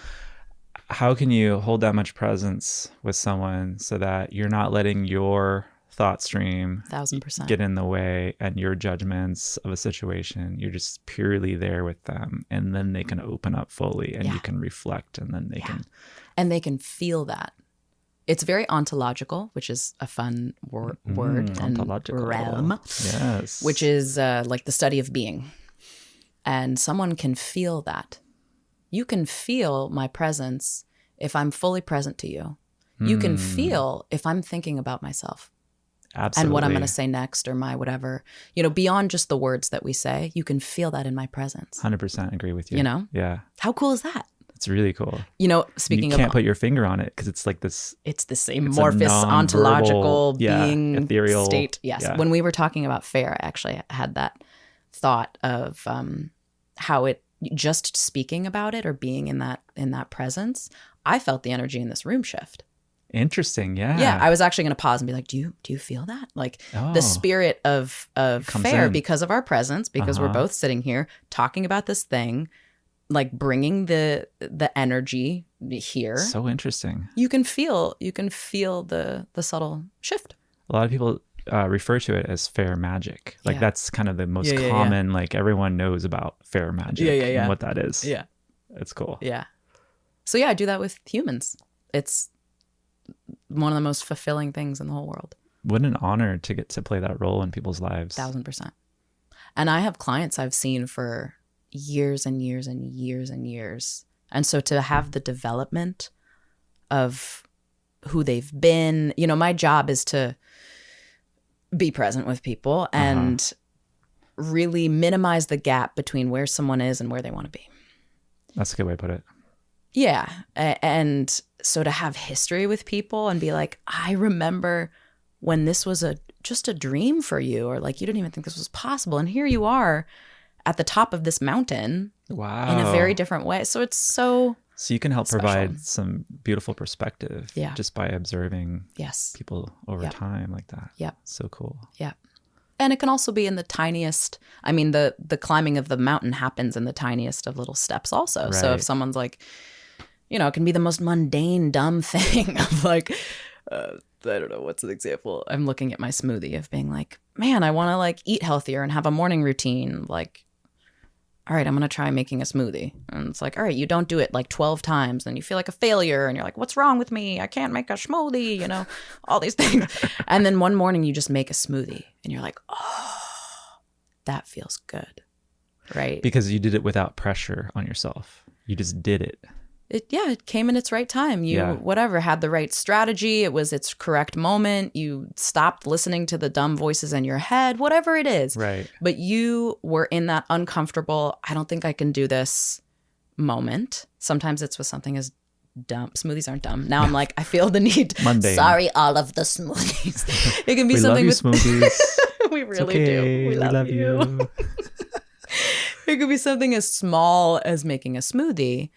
How can you hold that much presence with someone so that you're not letting your thought stream 1,000% get in the way and your judgments of a situation? You're just purely there with them, and then they can open up fully and you can reflect, and then they can feel that. It's very ontological, which is a fun word and ontological realm. Yes. Which is like the study of being. And someone can feel that. You can feel my presence if I'm fully present to you. You can feel if I'm thinking about myself. Absolutely. And what I'm going to say next or my whatever. You know, beyond just the words that we say, you can feel that in my presence. 100% agree with you. You know? Yeah. How cool is that? It's really cool. You know, speaking of... You can't put your finger on it because it's like this... It's this amorphous, ontological being ethereal state. Yes. Yeah. When we were talking about fair, I actually had that thought of how it... Just speaking about it or being in that presence, I felt the energy in this room shift. Interesting. Yeah. Yeah. I was actually going to pause and be like, do you feel that? Like the spirit of fair in. Because of our presence, because we're both sitting here talking about this thing, like bringing the energy here. So interesting. You can feel the subtle shift. A lot of people refer to it as fair magic. Like that's kind of the most common, like everyone knows about fair magic and what that is. Yeah. It's cool. Yeah. So yeah, I do that with humans. It's one of the most fulfilling things in the whole world. What an honor to get to play that role in people's lives. 1,000%. And I have clients I've seen for years and years and years and years. And so to have the development of who they've been, you know, my job is to be present with people and really minimize the gap between where someone is and where they want to be. That's a good way to put it. Yeah. And so to have history with people and be like, I remember when this was just a dream for you, or like you didn't even think this was possible. And here you are at the top of this mountain. Wow. In a very different way. So it's so you can help special. Provide some beautiful perspective just by observing people over time like that. Yeah. So cool. Yeah. And it can also be in the tiniest, I mean, the climbing of the mountain happens in the tiniest of little steps also. Right. So if someone's like, you know, it can be the most mundane, dumb thing of like, I don't know, what's an example? I'm looking at my smoothie of being like, man, I want to like eat healthier and have a morning routine. Like, all right, I'm going to try making a smoothie. And it's like, all right, you don't do it like 12 times. Then you feel like a failure. And you're like, what's wrong with me? I can't make a smoothie, you know, all these things. And then one morning you just make a smoothie and you're like, oh, that feels good. Right. Because you did it without pressure on yourself. You just did it. It came in its right time. You, whatever, had the right strategy. It was its correct moment. You stopped listening to the dumb voices in your head, whatever it is. Right. But you were in that uncomfortable, I don't think I can do this moment. Sometimes it's with something as dumb. Smoothies aren't dumb. Now I'm like, I feel the need. Mundane. Sorry, all of the smoothies. It can be we something love you, with smoothies. We really do. We love you. It could be something as small as making a smoothie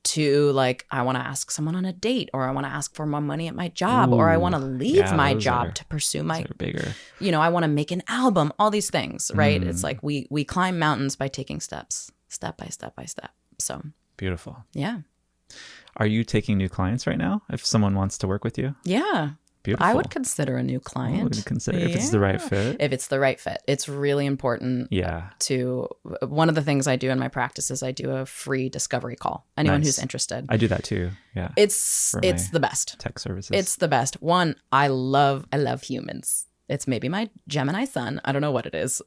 to like, I want to ask someone on a date, or I want to ask for more money at my job, or I want to leave my job to pursue my, bigger. You know, I want to make an album, all these things, right? It's like we climb mountains by taking steps, step by step by step. So beautiful. Yeah. Are you taking new clients right now? If someone wants to work with you? Yeah. Beautiful. I would consider a new client. Consider if it's the right fit. If it's the right fit. It's really important one of the things I do in my practice is I do a free discovery call. Anyone who's interested. I do that too. Yeah. It's the best. Tech services. It's the best. One, I love humans. It's maybe my Gemini sun. I don't know what it is.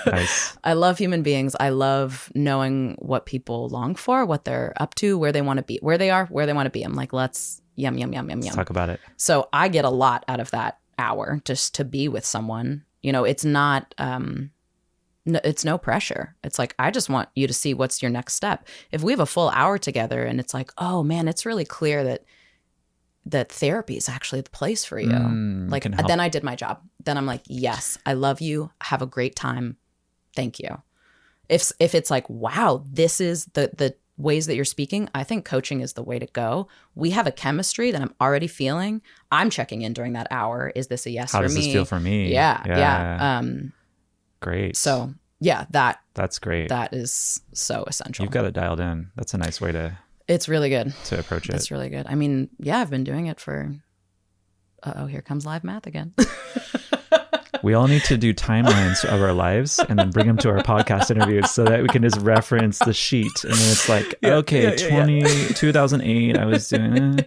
Nice. I love human beings. I love knowing what people long for, what they're up to, where they want to be, where they are, where they want to be. I'm like, let's yum. Let's talk about it. So I get a lot out of that hour just to be with someone. You know, it's not, it's no pressure. It's like, I just want you to see what's your next step. If we have a full hour together and it's like, oh man, it's really clear that therapy is actually the place for you. Like, then I did my job. Then I'm like, yes, I love you. Have a great time. Thank you. If it's like, wow, this is the ways that you're speaking, I think coaching is the way to go. We have a chemistry that I'm already feeling. I'm checking in during that hour. Is this a yes for me? How does this feel for me? Yeah. Great. So yeah, that's great. That is so essential. You've got it dialed in. That's a nice way to. It's really good to approach it. It's really good. I mean, yeah, I've been doing it for. Here comes live math again. We all need to do timelines of our lives and then bring them to our podcast interviews so that we can just reference the sheet. And then it's like, 2008, I was doing,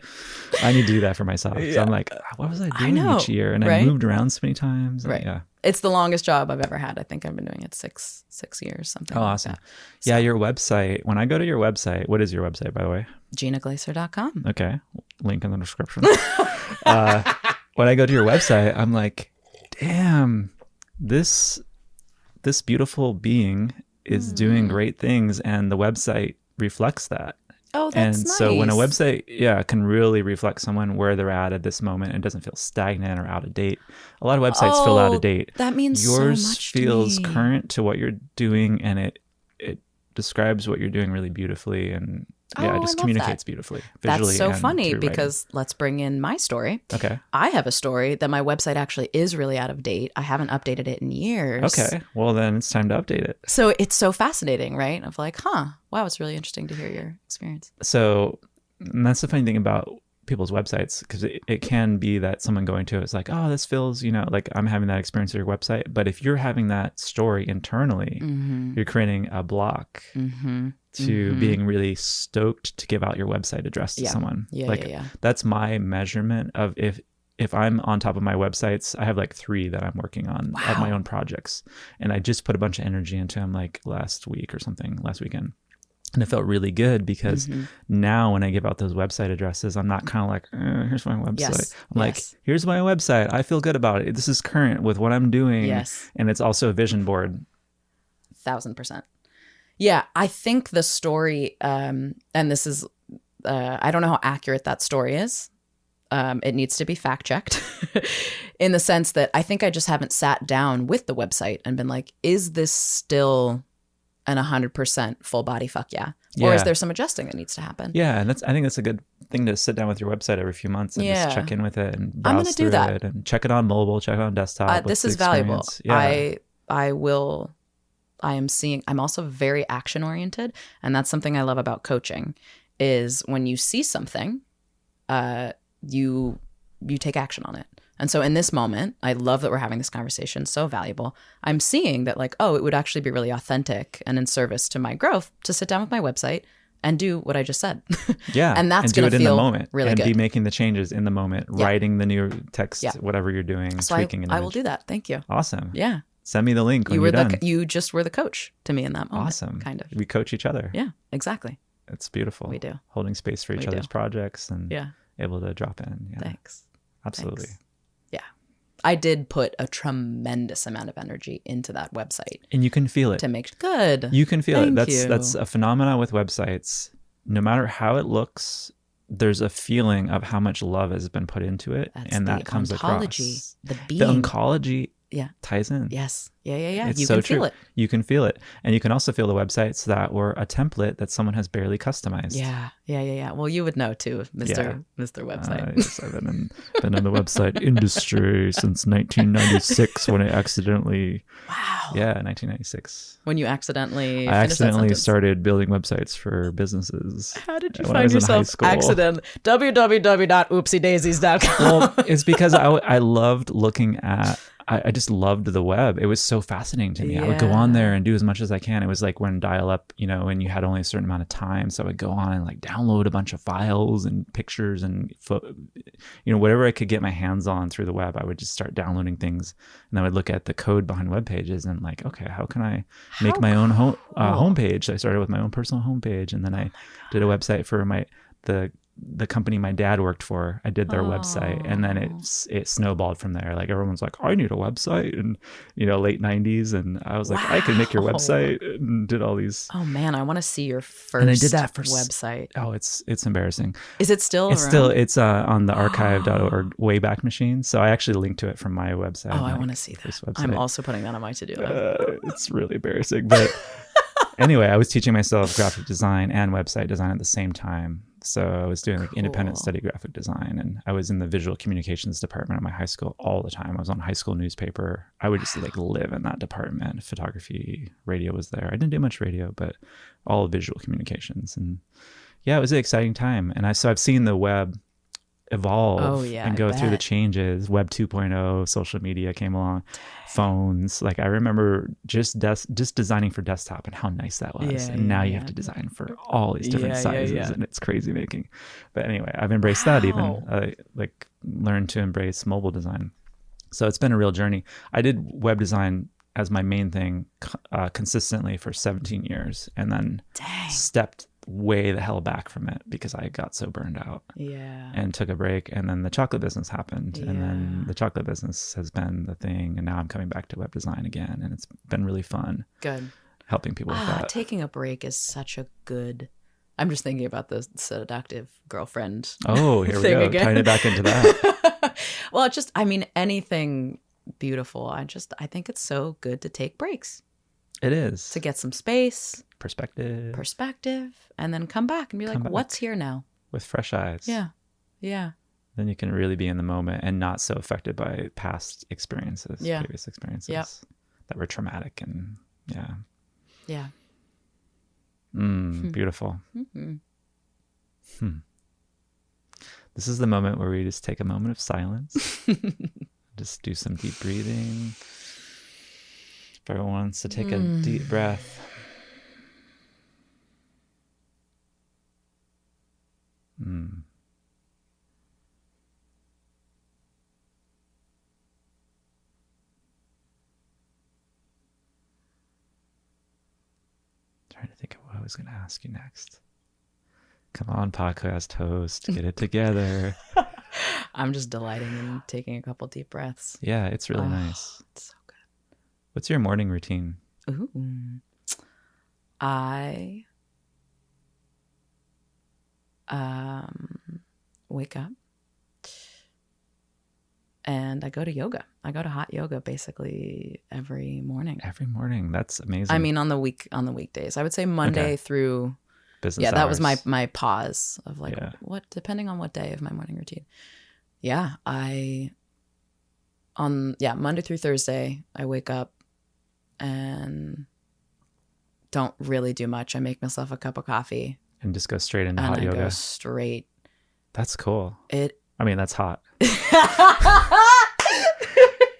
I need to do that for myself. Yeah. So I'm like, what was I doing each year? And I moved around so many times. Right. Yeah. It's the longest job I've ever had. I think I've been doing it six years, something like awesome. that. Yeah, your website. When I go to your website, what is your website, by the way? GeenaGlaser.com. Okay. Link in the description. When I go to your website, I'm like, damn, this beautiful being is doing great things, and the website reflects that. Oh, that's and nice. So when a website, can really reflect someone where they're at this moment and doesn't feel stagnant or out of date. A lot of websites feel out of date. That means yours so much feels to me. Current to what you're doing, and it describes what you're doing really beautifully, and it just communicates beautifully visually. That's so and funny through because let's bring in my story. Okay. I have a story that my website actually is really out of date. I haven't updated it in years. Okay. Well, then it's time to update it. So it's so fascinating, right? Of like, wow, it's really interesting to hear your experience. So and that's the funny thing about people's websites, because it can be that someone going to it is like, oh, this feels, like I'm having that experience at your website. But if you're having that story internally, you're creating a block to being really stoked to give out your website address to someone. That's my measurement of if I'm on top of my websites. I have like 3 that I'm working on of my own projects, and I just put a bunch of energy into them like last weekend. And it felt really good because now when I give out those website addresses, I'm not kind of like, here's my website. I'm like, here's my website. I feel good about it. This is current with what I'm doing. Yes. And it's also a vision board. 1000%. Yeah, I think the story, and this is, I don't know how accurate that story is. It needs to be fact checked in the sense that I think I just haven't sat down with the website and been like, is this still an 100% full body fuck yeah? Or is there some adjusting that needs to happen? Yeah, and I think that's a good thing to sit down with your website every few months and just check in with it and browse through it and check it on mobile, check it on desktop. This is valuable. Yeah. I'm also very action oriented, and that's something I love about coaching is when you see something, you take action on it. And so in this moment, I love that we're having this conversation, so valuable. I'm seeing that like, it would actually be really authentic and in service to my growth to sit down with my website and do what I just said. Yeah. And that's going to feel in the moment really good. And be making the changes in the moment, writing the new text, whatever you're doing, so tweaking an image. I will do that. Thank you. Awesome. Yeah. Send me the link when you're done. You just were the coach to me in that moment. Awesome. Kind of. We coach each other. Yeah, exactly. It's beautiful. We do. Holding space for each other's projects and able to drop in. Yeah. Thanks. Absolutely. Thanks. I did put a tremendous amount of energy into that website. And you can feel it. To make good. You can feel it. That's a phenomenon with websites. No matter how it looks, there's a feeling of how much love has been put into it. And that comes across. The being. The oncology ties in. Yes. Yeah. It's you so can true. feel it. You can feel it. And you can also feel the websites that were a template that someone has barely customized. Yeah. Well, you would know too, Mr. Website. Yes, I've been in the website industry since 1996 when I accidentally... Wow. Yeah, 1996. When you accidentally... I accidentally started building websites for businesses. How did you find yourself www.oopsiedaisies.com? Well, it's because I loved looking at... I just loved the web. It was so fascinating to me. I would go on there and do as much as I can. It was like when dial-up, and you had only a certain amount of time. So I would go on and like download a bunch of files and pictures and whatever I could get my hands on through the web. I would just start downloading things, and I would look at the code behind web pages and like, okay, how can I make my own homepage? So I started with my own personal homepage, and then I did a website for the company my dad worked for. I did their website, and then it snowballed from there. Like everyone's like, I need a website, and late 90s, and I was like, I can make your website, and did all these. Oh man, I want to see your first. And I did that for website. Oh, it's embarrassing. Is it still? It's on the archive.org Wayback Machine. So I actually linked to it from my website. Oh, I want to see that. I'm also putting that on my to-do list. It's really embarrassing, but anyway, I was teaching myself graphic design and website design at the same time. So I was doing like independent study graphic design, and I was in the visual communications department at my high school all the time. I was on high school newspaper. I would just like live in that department. Photography, radio was there. I didn't do much radio, but all visual communications. And yeah, it was an exciting time. And I've seen the web evolve and go through the bet. changes. Web 2.0, social media came along, phones. Like I remember just designing for desktop and how nice that was. And now you have to design for all these different sizes and it's crazy making. But anyway, I've embraced that even, like learned to embrace mobile design. So it's been a real journey. I did web design as my main thing consistently for 17 years and then stepped way the hell back from it because I got so burned out and took a break. And then the chocolate business happened and then the chocolate business has been the thing. And now I'm coming back to web design again. And it's been really fun. Good. Helping people with that. Taking a break is such a good, I'm just thinking about the seductive girlfriend. Oh, here we go. Again. Tying it back into that. Well, it's just, I mean, anything beautiful. I think it's so good to take breaks. It is. To get some space. Perspective. And then come back and be like, what's here now? With fresh eyes. Yeah. Yeah. Then you can really be in the moment and not so affected by past experiences, previous experiences that were traumatic and Yeah. Beautiful. This is the moment where we just take a moment of silence. Just do some deep breathing. If everyone wants to take a deep breath. Trying to think of what I was going to ask you next. Come on, podcast host, get it together. I'm just delighting in taking a couple deep breaths. Yeah, it's really nice. It's so good. What's your morning routine? Ooh. I wake up and I go to yoga. I go to hot yoga basically every morning. Every morning. That's amazing. I mean, on the weekdays. I would say Monday through business hours. That was my pause of like what, depending on what day of my morning routine. Yeah, Monday through Thursday, I wake up and don't really do much. I make myself a cup of coffee and just go straight into hot yoga. Go straight. That's cool. That's hot.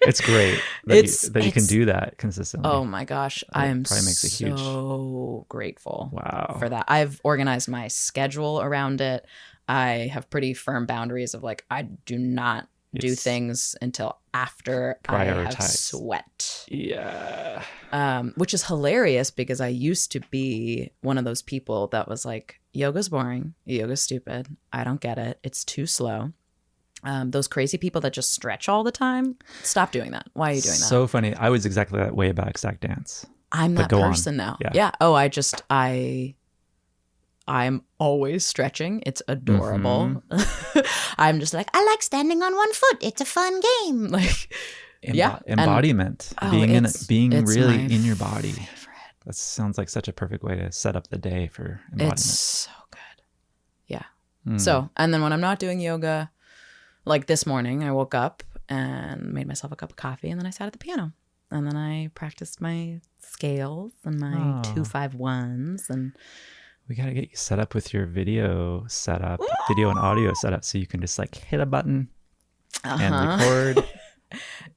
It's great that you can do that consistently. Oh my gosh. I am so grateful for that. I've organized my schedule around it. I have pretty firm boundaries of like, I do not do things until after I have sweat. Yeah. Which is hilarious because I used to be one of those people that was like, yoga's boring. Yoga's stupid. I don't get it. It's too slow. Those crazy people that just stretch all the time, stop doing that. Why are you doing that? So funny. I was exactly that way about exact dance. I'm that person now. Yeah. Oh, I'm always stretching. It's adorable. I'm just like, I like standing on one foot. It's a fun game. Like, embodiment. Being really in your body. Favorite. That sounds like such a perfect way to set up the day for embodiment. It's so good. Yeah. So, and then when I'm not doing yoga, like this morning, I woke up and made myself a cup of coffee, and then I sat at the piano, and then I practiced my scales and my 2-5-1s, and we got to get you set up with your video setup, video and audio setup, so you can just like hit a button and record.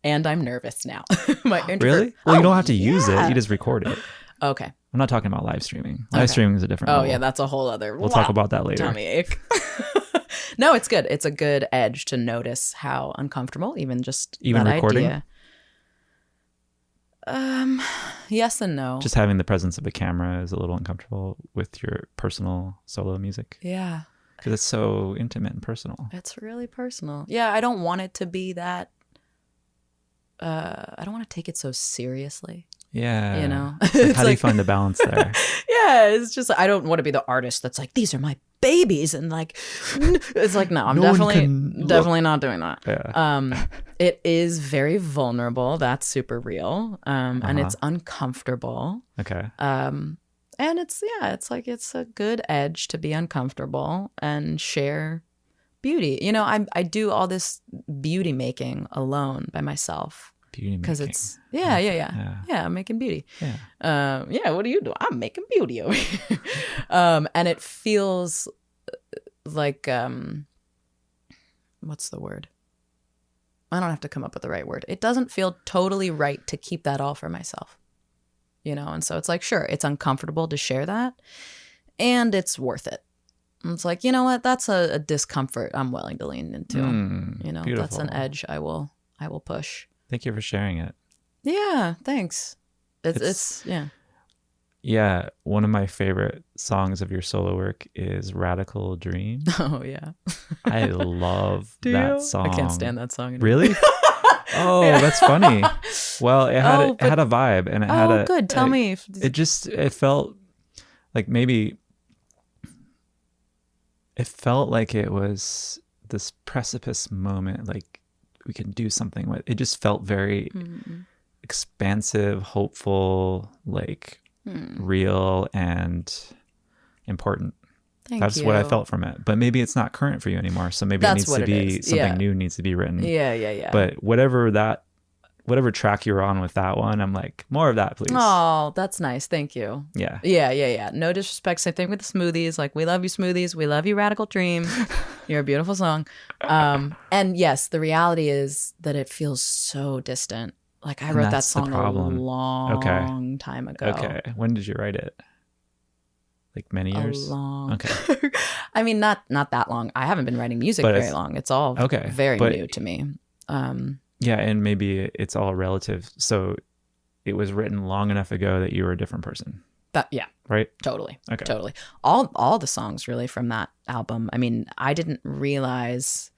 And I'm nervous now. Really? Well, you don't have to use it. You just record it. Okay. I'm not talking about live streaming. Live streaming is a different level. Yeah, that's a whole other. We'll talk about that later. Tummy ache. No, it's good. It's a good edge to notice how uncomfortable even that recording? Idea. Yes and no. Just having the presence of a camera is a little uncomfortable with your personal solo music. Yeah. Because it's so intimate and personal. It's really personal. Yeah, I don't want it to be that. I don't want to take it so seriously. Yeah. You know? Like, how do you find the balance there? Yeah, it's just, I don't want to be the artist that's like, these are my babies. And like, it's like, no, I'm definitely not doing that. Yeah. It is very vulnerable. That's super real. And it's uncomfortable. Okay. And it's like, it's a good edge to be uncomfortable and share beauty. You know, I do all this beauty making alone by myself. Because it's I'm making beauty. What do you do? I'm making beauty over here. And it feels like what's the word? I don't have to come up with the right word. It doesn't feel totally right to keep that all for myself, you know? And so it's like, sure, it's uncomfortable to share that and it's worth it. And it's like, you know what? That's a discomfort I'm willing to lean into. You know, beautiful. That's an edge I will push. Thank you for sharing it. Yeah, thanks. It's yeah. Yeah, one of my favorite songs of your solo work is Radical Dream. Oh, yeah. I love that song. I can't stand that song anymore. Really? Oh, yeah. That's funny. Well, it had a vibe, and it had a... good. Tell me. It felt like maybe... It felt like it was this precipice moment, like we can do something with. It just felt very expansive, hopeful, like real and important. That's what I felt from it. But maybe it's not current for you anymore. So maybe it needs to be something new needs to be written. Yeah. But whatever track you're on with that one, I'm like, more of that, please. Oh, that's nice. Thank you. Yeah. Yeah. No disrespect. Same thing with the Smoothies. Like, we love you, Smoothies. We love you, Radical Dream. You're a beautiful song. And yes, the reality is that it feels so distant. Like, I wrote that song a long time ago. Okay. When did you write it? Like many years? Okay. I mean, not that long. I haven't been writing music very long. It's all very new to me. Yeah, and maybe it's all relative. So it was written long enough ago that you were a different person. Yeah. Right? Totally. Okay. Totally. All the songs really from that album. I mean, I didn't realize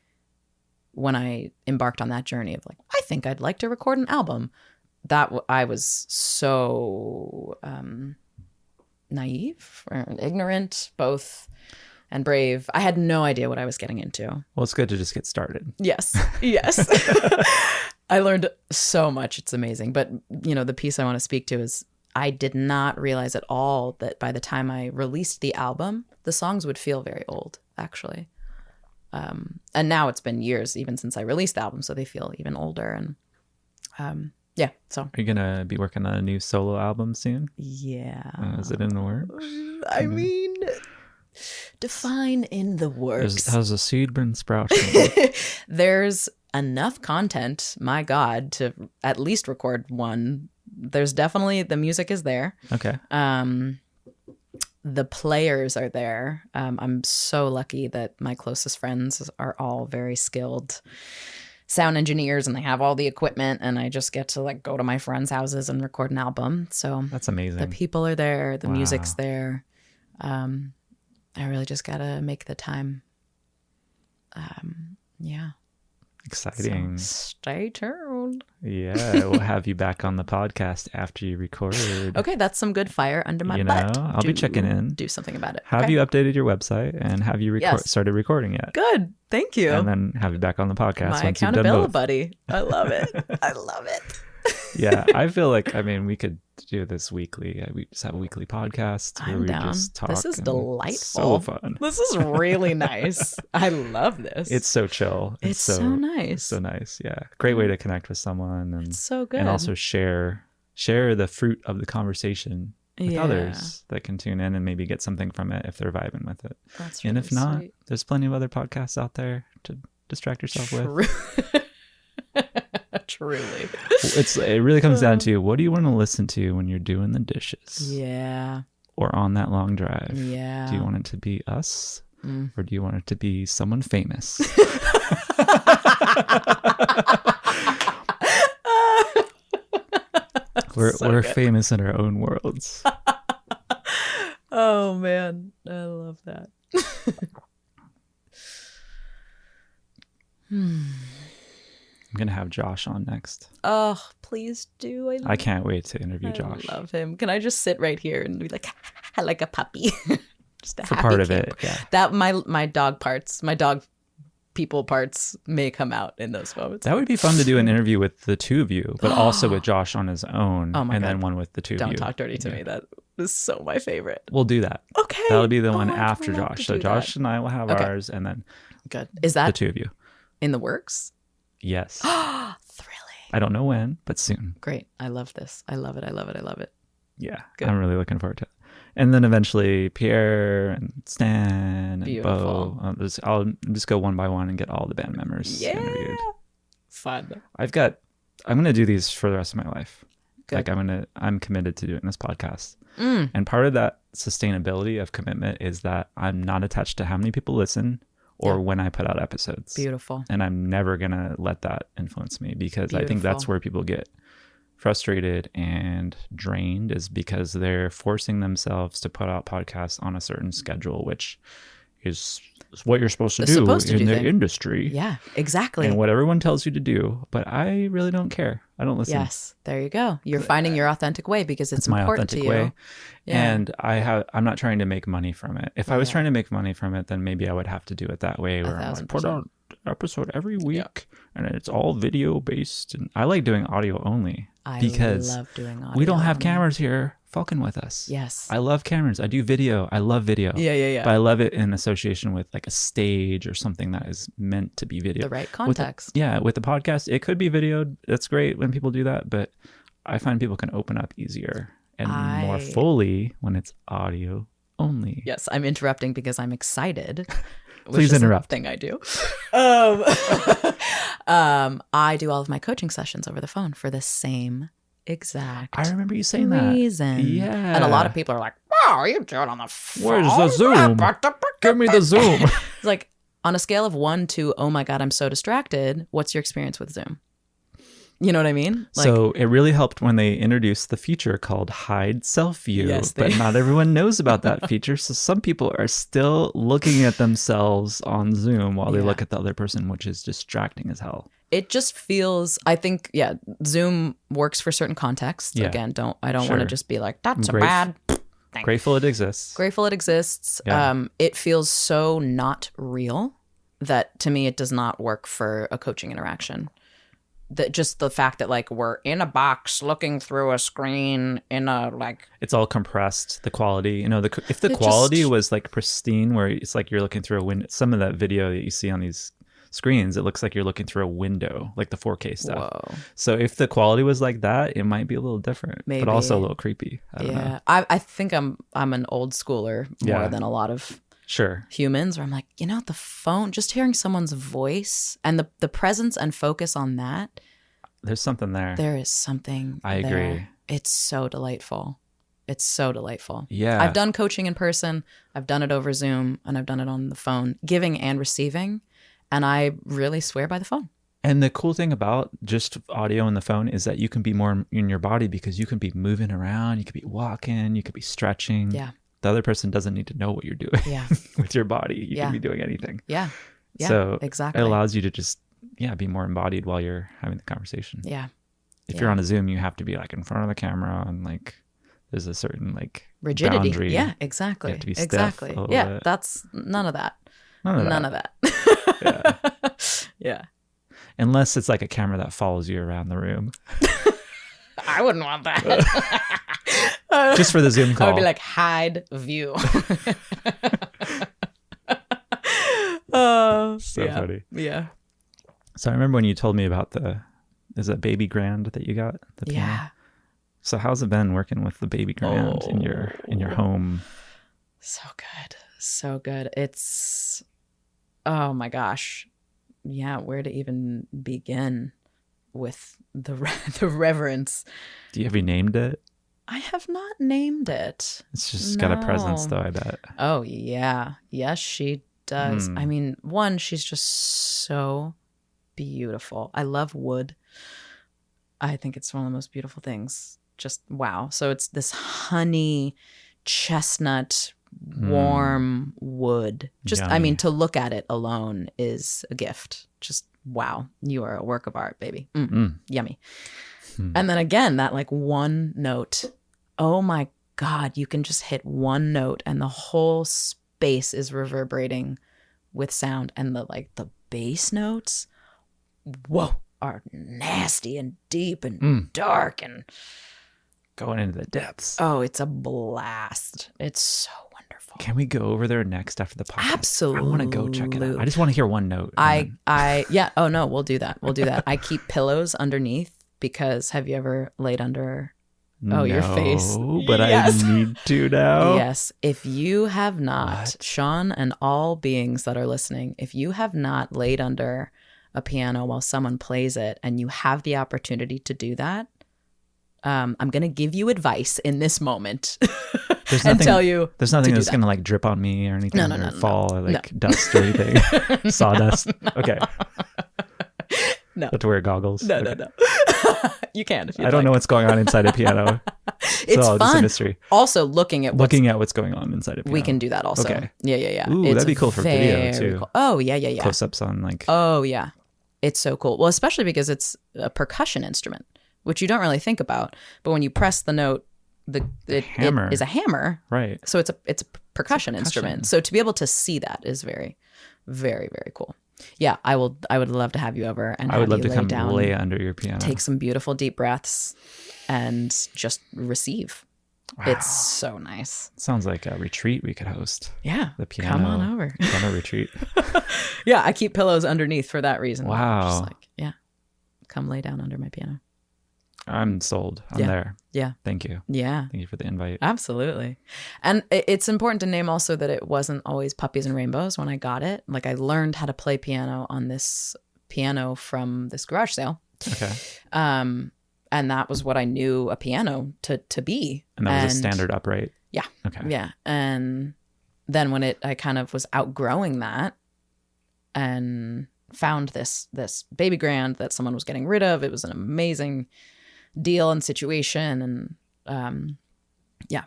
when I embarked on that journey of like, I think I'd like to record an album, that I was so naive or ignorant, both, and brave. I had no idea what I was getting into. Well, it's good to just get started. Yes. I learned so much. It's amazing. But, you know, the piece I want to speak to is I did not realize at all that by the time I released the album, the songs would feel very old, actually. And now it's been years even since I released the album, so they feel even older. And yeah, so. Are you going to be working on a new solo album soon? Yeah. Is it in the works? I mean, define in the works. How's a seed been sprouting? There's enough content, my God, to at least record one. There's definitely, the music is there. Okay. The players are there. I'm so lucky that my closest friends are all very skilled sound engineers and they have all the equipment, and I just get to like go to my friends' houses and record an album. So that's amazing. The people are there, the music's there. I really just gotta make the time. Yeah. Exciting. So stay tuned. Yeah, we'll have you back on the podcast after you record. Okay, that's some good fire under my butt. I'll be checking in. Do something about it. Have you updated your website, and have you started recording yet? Good, thank you. And then have you back on the podcast. My once you've done accountability both. buddy. I love it. I love it. Yeah, I feel like, I mean, we could do this weekly. We just have a weekly podcast where we just talk. This is delightful. So fun. This is really nice. I love this. It's so chill. It's so nice. It's so nice. Yeah, great way to connect with someone, and it's so good. And also share the fruit of the conversation with others that can tune in and maybe get something from it if they're vibing with it. That's really and if not, sweet. There's plenty of other podcasts out there to distract yourself with. Truly. It really comes down to, what do you want to listen to when you're doing the dishes? Yeah. Or on that long drive? Yeah. Do you want it to be us? Or do you want it to be someone famous? We're famous in our own worlds. Oh man, I love that. I'm going to have Josh on next. Oh, please do. I can't wait to interview Josh. I love him. Can I just sit right here and be like a puppy? Just a For happy part of camper. it, yeah. That my dog people parts may come out in those moments. That would be fun to do an interview with the two of you, but also with Josh on his own, Oh my and God. then one with the two of you. Don't talk dirty to me. That is so my favorite. We'll do that. Okay. That'll be the one I'd after love Josh. to So do Josh that. and I will have Okay. ours, and then Good. Is the that two of you. in the works? Yes. Thrilling. I don't know when, but soon. Great. I love this. I love it. I love it. I love it. Yeah. Good. I'm really looking forward to it. And then eventually Pierre and Stan and Beautiful. Bo. I'll just go one by one and get all the band members interviewed. Fun. I'm going to do these for the rest of my life. Good. Like I'm committed to doing this podcast. And part of that sustainability of commitment is that I'm not attached to how many people listen or when I put out episodes. Beautiful. And I'm never going to let that influence me, because I think that's where people get frustrated and drained, is because they're forcing themselves to put out podcasts on a certain schedule, which is what you're supposed to do in the industry. Yeah, exactly. And what everyone tells you to do. But I really don't care. I don't listen. Yes, there you go. You're finding your authentic way because it's my important authentic to you. Way. Yeah. And I'm not trying to make money from it. If I was trying to make money from it, then maybe I would have to do it that way, where I'm like, put out an episode every week and it's all video based. And I like doing audio only because love doing audio we don't have only. cameras here fucking with us. Yes. I love cameras. I do video. I love video. Yeah. But I love it in association with like a stage or something that is meant to be video. The right context. With the podcast, it could be videoed. That's great when people do that, but I find people can open up easier and more fully when it's audio only. Yes, I'm interrupting because I'm excited. Please interrupt. Thing I do. I do all of my coaching sessions over the phone for the same exact I remember you saying reason. that. Yeah. And a lot of people are like, "Wow, you do it on the phone? Where's the Zoom? Give me the Zoom." It's like, on a scale of 1 to, oh my God, I'm so distracted, what's your experience with Zoom? You know what I mean? Like, so it really helped when they introduced the feature called Hide Self View. Yes, but not everyone knows about that feature. So some people are still looking at themselves on Zoom while they look at the other person, which is distracting as hell. It just feels, I think, Zoom works for certain contexts. Yeah. Again, I don't want to just be like, that's a bad thing. Grateful it exists. Grateful it exists. Yeah. It feels so not real that to me it does not work for a coaching interaction. That just the fact that like we're in a box looking through a screen in a like, it's all compressed, the quality, if the quality was like pristine, where it's like you're looking through a window, some of that video that you see on these screens, it looks like you're looking through a window, like the 4K stuff. whoa. So if the quality was like that, it might be a little different, Maybe. but also a little creepy. I don't know. I think I'm an old schooler more than a lot of humans, where I'm like, the phone, just hearing someone's voice and the presence and focus on that. There's something there. There is something I agree. It's so delightful. It's so delightful. Yeah. I've done coaching in person. I've done it over Zoom, and I've done it on the phone, giving and receiving. And I really swear by the phone. And the cool thing about just audio on the phone is that you can be more in your body, because you can be moving around, you could be walking, you could be stretching. Yeah. The other person doesn't need to know what you're doing with your body. You can be doing anything. Yeah. Yeah. So exactly. It allows you to just be more embodied while you're having the conversation. Yeah. If you're on a Zoom, you have to be like in front of the camera, and like there's a certain like rigidity. boundary. Yeah, exactly. You have to be stiff exactly. a little bit. That's none of that. None of that. Yeah. Unless it's like a camera that follows you around the room. I wouldn't want that. Just for the Zoom call. I would be like, hide view. So funny. Yeah. So I remember when you told me about is it Baby Grand that you got? The piano? Yeah. So how's it been working with the Baby Grand in your home? So good. So good. It's, oh my gosh. Yeah. Where to even begin with the reverence. Have you named it? I have not named it. It's just got a presence though, I bet. Oh yeah. Yes, she does. I mean, one, she's just so beautiful. I love wood. I think it's one of the most beautiful things. Just wow. So it's this honey chestnut warm wood. Just Yummy. I mean, to look at it alone is a gift. Just wow. You are a work of art, baby. Yummy. And then again, that like one note. Oh my God, you can just hit one note and the whole space is reverberating with sound. And the bass notes, whoa, are nasty and deep and dark and going into the depths. Oh, it's a blast. It's so wonderful. Can we go over there next after the podcast? Absolutely. I want to go check it out. I just want to hear one note. Yeah. Oh no, we'll do that. I keep pillows underneath because have you ever laid under No, your face. But Yes. I need to now. Yes. If you have not, What? Sean and all beings that are listening, if you have not laid under a piano while someone plays it and you have the opportunity to do that, I'm going to give you advice in this moment and tell you. There's nothing that's going to like drip on me or anything or fall or like dust or anything. Sawdust. Okay. No. Have to wear goggles. No. You can if you I don't know what's going on inside a piano. It's fun. just a mystery. Also, looking at what's going on inside a piano. We can do that also. Okay. Yeah. Ooh, that'd be cool for video too. Cool. Oh, yeah. Close-ups on like. Oh, yeah. It's so cool. Well, especially because it's a percussion instrument, which you don't really think about. But when you press the note, it is a hammer. Right. So it's a percussion instrument. So to be able to see that is very, very, very cool. Yeah, I would love to have you over and I would love to come down, lay under your piano. take some beautiful deep breaths, and just receive. Wow. It's so nice. Sounds like a retreat we could host. Yeah, the piano. Come on over. Piano retreat. Yeah, I keep pillows underneath for that reason. Wow. Just like, yeah, come lay down under my piano. I'm sold. I'm there. Yeah. Thank you. Yeah. Thank you for the invite. Absolutely. And it's important to name also that it wasn't always puppies and rainbows when I got it. Like I learned how to play piano on this piano from this garage sale. Okay. And that was what I knew a piano to be. And that was a standard upright? Yeah. Okay. Yeah. And then when I kind of was outgrowing that and found this baby grand that someone was getting rid of, it was an amazing deal and situation, and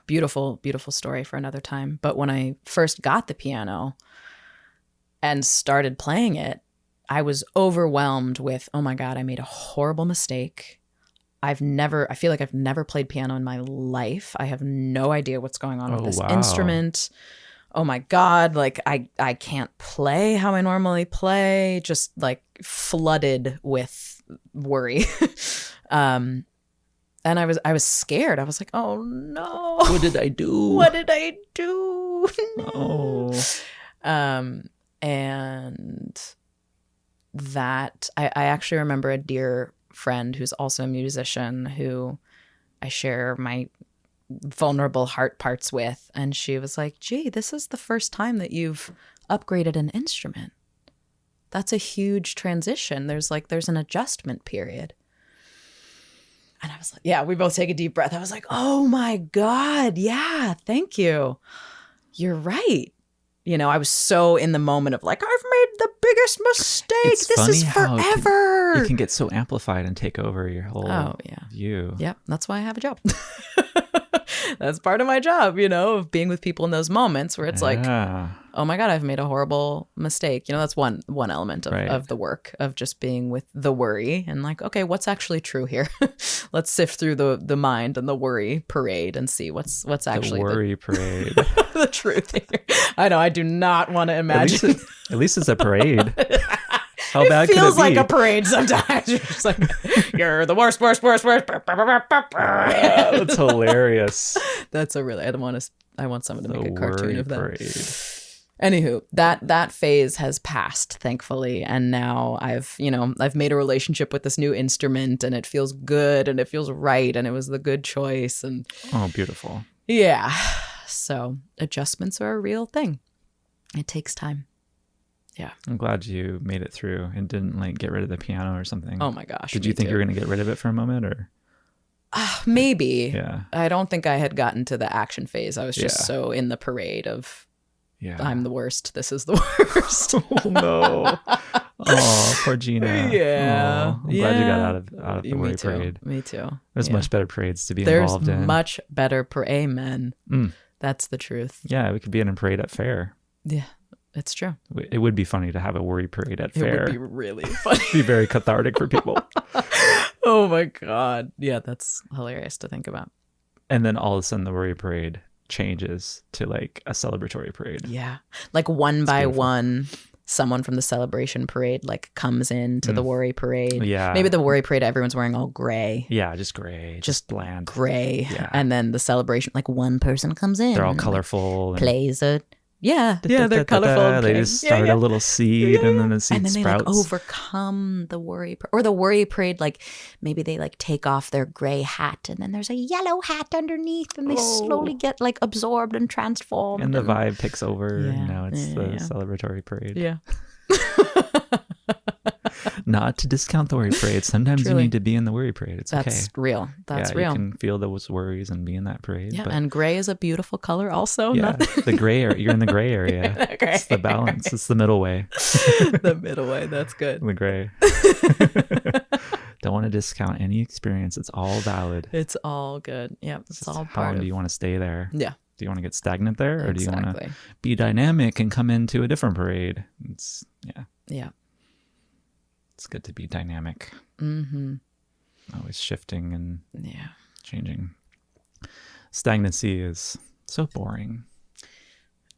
beautiful story for another time. But when I first got the piano and started playing it, I was overwhelmed with, oh my God, I made a horrible mistake. I feel like I've never played piano in my life. I have no idea what's going on with this instrument. Oh my God, like I can't play how I normally play, just like flooded with worry. And I was scared. I was like, oh no. What did I do? What did I do? No. And that I actually remember a dear friend who's also a musician who I share my vulnerable heart parts with. And she was like, gee, this is the first time that you've upgraded an instrument. That's a huge transition. There's an adjustment period. And I was like, yeah, we both take a deep breath. I was like, oh my God. Yeah, thank you. You're right. You know, I was so in the moment of like, I've made the biggest mistake. This is forever. You can get so amplified and take over your whole view. Yep. That's why I have a job. That's part of my job, you know, of being with people in those moments where it's like, oh my God, I've made a horrible mistake. You know, that's one element of the work, of just being with the worry and like, okay, what's actually true here? Let's sift through the mind and the worry parade and see what's actually the worry parade. The truth here. I know, I do not want to imagine. At least it's a parade. How bad could it be? It feels like a parade sometimes. You're just like, you're the worst. That's hilarious. That's I want someone to make a cartoon of that. Parade. Anywho, that phase has passed, thankfully, and now I've made a relationship with this new instrument, and it feels good, and it feels right, and it was the good choice, and beautiful. Yeah. So adjustments are a real thing. It takes time. Yeah. I'm glad you made it through and didn't like get rid of the piano or something. Oh my gosh. Did you think you were going to get rid of it for a moment or? Maybe. Yeah. I don't think I had gotten to the action phase. I was just so in the parade of, I'm the worst. This is the worst. Oh no. Oh, poor Geena. Yeah. I'm glad you got out of the worry parade. Me too. There's much better parades to be involved in. There's much better Amen. That's the truth. Yeah, we could be in a parade at fair. Yeah. It's true. It would be funny to have a worry parade at fair. It would be really funny. It'd be very cathartic for people. Oh my God. Yeah, that's hilarious to think about. And then all of a sudden the worry parade changes to like a celebratory parade. Yeah. Like one by one, someone from the celebration parade like comes into the worry parade. Yeah. Maybe the worry parade, everyone's wearing all gray. Yeah, just gray. Just bland. Gray. Yeah. And then the celebration, like one person comes in. They're all colorful. Plays a they're colorful. They just start a little seed, and then the seed sprouts. And then they like overcome the worry, or the worry parade. Like maybe they like take off their gray hat, and then there's a yellow hat underneath, and they slowly get like absorbed and transformed. And the vibe takes over. And now it's the celebratory parade. Yeah. Not to discount the worry parade. Sometimes you need to be in the worry parade. It's okay. That's real. That's real. You can feel those worries and be in that parade. Yeah, and gray is a beautiful color also. Yeah, the gray area. You're in the gray area. It's the balance. It's the middle way. The middle way. That's good. The gray. Don't want to discount any experience. It's all valid. It's all good. Yeah, it's all part How long do you want to stay there? Yeah. Do you want to get stagnant there, or do you want to be dynamic and come into a different parade? Yeah. It's good to be dynamic. Mm-hmm. Always shifting and changing. Stagnancy is so boring.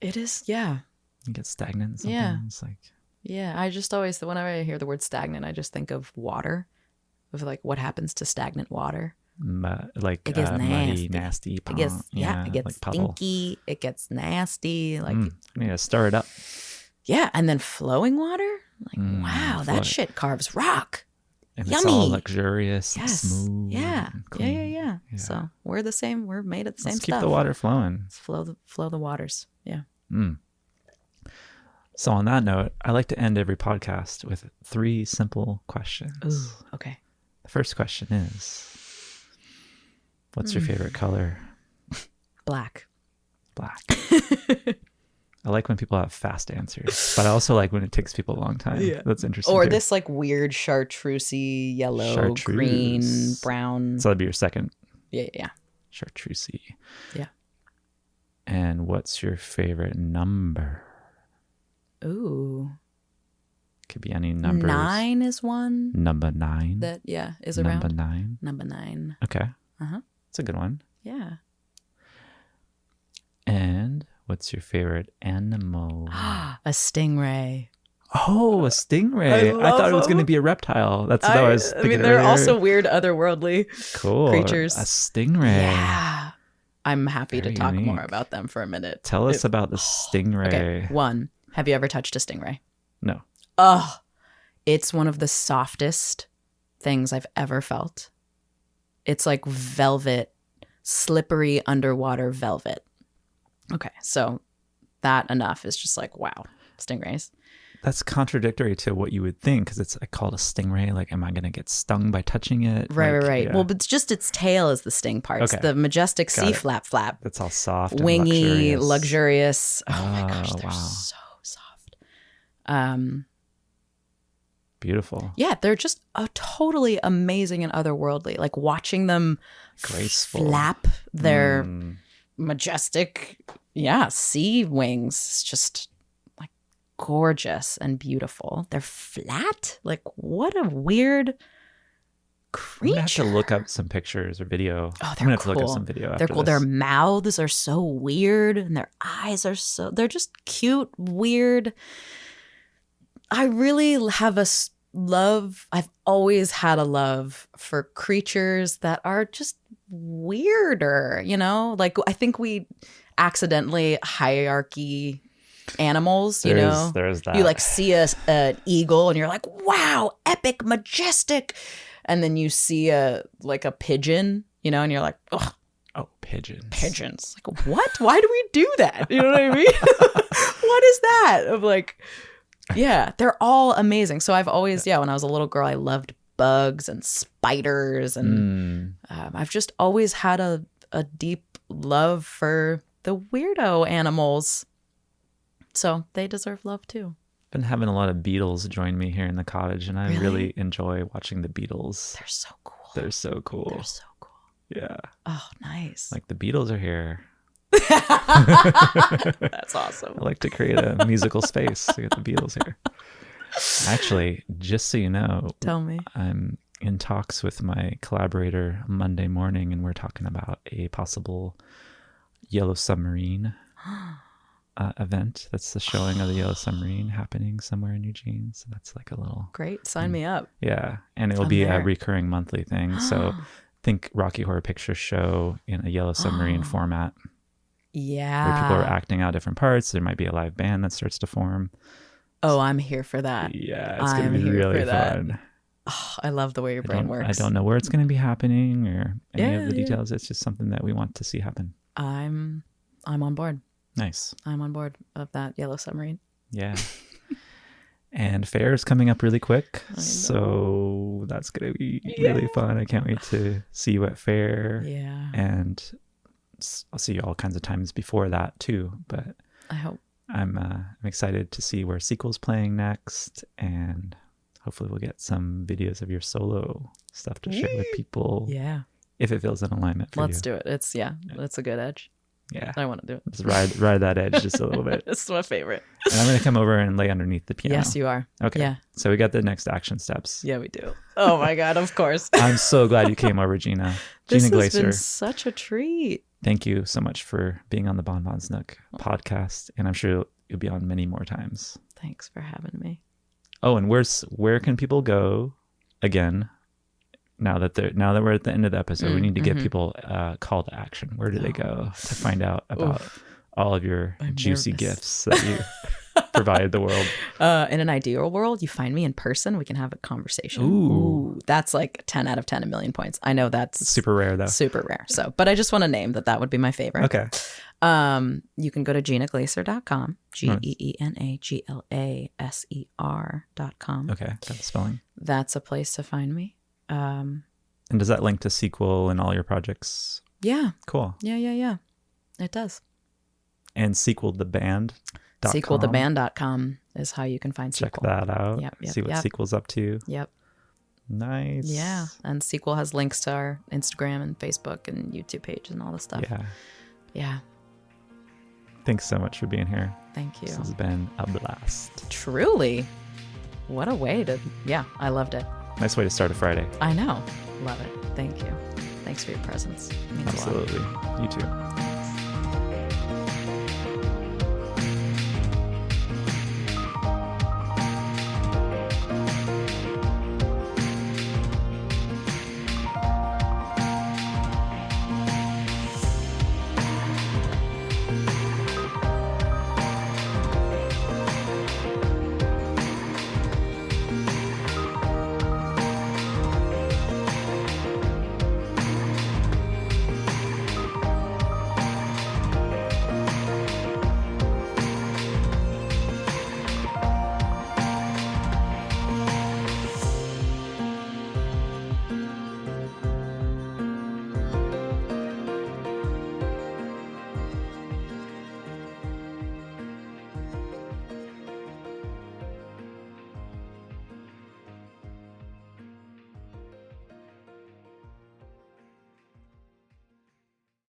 It is, yeah. You get stagnant in something. Yeah. It's like... Yeah, I just always, whenever I hear the word stagnant, I just think of water. Of like what happens to stagnant water. Like it gets muddy, nasty. It gets, it gets like stinky. It gets nasty. Like you need to stir it up. Yeah, and then flowing water. Like wow, that shit carves rock. And Yummy. It's all luxurious, and smooth. Yeah, and clean. Yeah. So we're the same. We're made of the same Let's stuff. Keep the water flowing. Let's flow the waters. Yeah. So on that note, I like to end every podcast with 3 simple questions. Ooh, okay. The first question is, what's your favorite color? Black. I like when people have fast answers, but I also like when it takes people a long time. Yeah. That's interesting. Or too. this like weird chartreusey, yellow, green, brown. So that'd be your second. Yeah. Chartreusey. Yeah. And what's your favorite number? Ooh. Could be any numbers. 9 is one. Number 9. That is around. Number 9. Number 9. Okay. Uh-huh. That's a good one. Yeah. And what's your favorite animal? A stingray. Oh, a stingray. I thought it was going to be a reptile. That's what I was thinking. I mean, they're also weird otherworldly creatures. A stingray. Yeah. I'm happy Very to talk unique. more about them for a minute. Tell us about the stingray. Okay. 1, have you ever touched a stingray? No. Oh, it's one of the softest things I've ever felt. It's like velvet, slippery underwater velvet. Okay, so that enough is just like, wow, stingrays. That's contradictory to what you would think, because it's called a stingray. Like, am I going to get stung by touching it? Right. Yeah. Well, but it's just its tail is the sting parts. Okay. The majestic sea flap. That's all soft, wingy, and luxurious. Oh my gosh, they're wow. so soft. Beautiful. Yeah, they're just totally amazing and otherworldly. Like watching them graceful flap their majestic, sea wings. It's just like gorgeous and beautiful. They're flat. Like what a weird creature. I'm gonna have to look up some pictures or video. Oh, they're I'm gonna have cool. to look up some video. They're after cool. this. Their mouths are so weird, and their eyes are they're just cute, weird. I really have I've always had a love for creatures that are just weirder, Like I think we accidentally hierarchy animals, There's that. You like see an eagle and you're like, wow, epic, majestic. And then you see a pigeon, and you're like, ugh. Oh, pigeons. Pigeons. Like, what? Why do we do that? You know what I mean? What is that? Of like, yeah, they're all amazing. So I've always, when I was a little girl, I loved bugs and spiders. And I've just always had a deep love for the weirdo animals. So they deserve love too. Been having a lot of beetles join me here in the cottage, and I really enjoy watching the beetles. They're so cool. They're so cool. They're so cool. Yeah. Oh, nice. Like the Beatles are here. That's awesome. I like to create a musical space to get the Beatles here. Actually, just so you know, tell me. I'm in talks with my collaborator Monday morning, and we're talking about a possible Yellow Submarine event. That's the showing of the Yellow Submarine happening somewhere in Eugene. So that's like a little... Great. Sign me up. Yeah. And it'll be a recurring monthly thing. So think Rocky Horror Picture Show in a Yellow Submarine format. Yeah. Where people are acting out different parts. There might be a live band that starts to form. Oh, I'm here for that. Yeah, it's going to be really fun. Oh, I love the way your brain works. I don't know where it's going to be happening or any of the details. It's just something that we want to see happen. I'm on board. Nice. I'm on board of that Yellow Submarine. Yeah. And fair is coming up really quick. So that's going to be really fun. I can't wait to see you at fair. Yeah. And I'll see you all kinds of times before that too. But I hope. I'm excited to see where Sequel's playing next, and hopefully we'll get some videos of your solo stuff to share with people. Yeah. If it feels in alignment for you. Let's do it. It's a good edge. Yeah. I want to do it. Just ride that edge just a little bit. It's my favorite. And I'm going to come over and lay underneath the piano. Yes, you are. Okay. Yeah. So we got the next action steps. Yeah, we do. Oh my God, of course. I'm so glad you came over, Geena. This Geena Glaser. has been such a treat. Thank you so much for being on the Bon Bon's Nook podcast. And I'm sure you'll be on many more times. Thanks for having me. Oh, and where can people go again? Now that we're at the end of the episode, we need to give people a call to action. Where do they go to find out about all of your juicy gifts that you provide the world? In an ideal world, you find me in person. We can have a conversation. Ooh. That's like 10 out of 10, a million points. I know that's super rare though. Super rare. So, but I just want to name that would be my favorite. Okay. You can go to GeenaGlaser.com. GeenaGlaser.com. Okay. Got the spelling. That's a place to find me. And does that link to Sequel and all your projects? Yeah. Cool. Yeah. It does. And sequeltheband.com. Sequeltheband.com is how you can find Check Sequel. that out. Yep, see what Sequel's up to. Yep. Nice. Yeah. And Sequel has links to our Instagram and Facebook and YouTube page and all this stuff. Yeah. Thanks so much for being here. Thank you. This has been a blast. Truly. What a way to... Yeah, I loved it. Nice way to start a Friday. I know. Love it. Thank you. Thanks for your presence. It means Absolutely. a lot. You too. Thanks.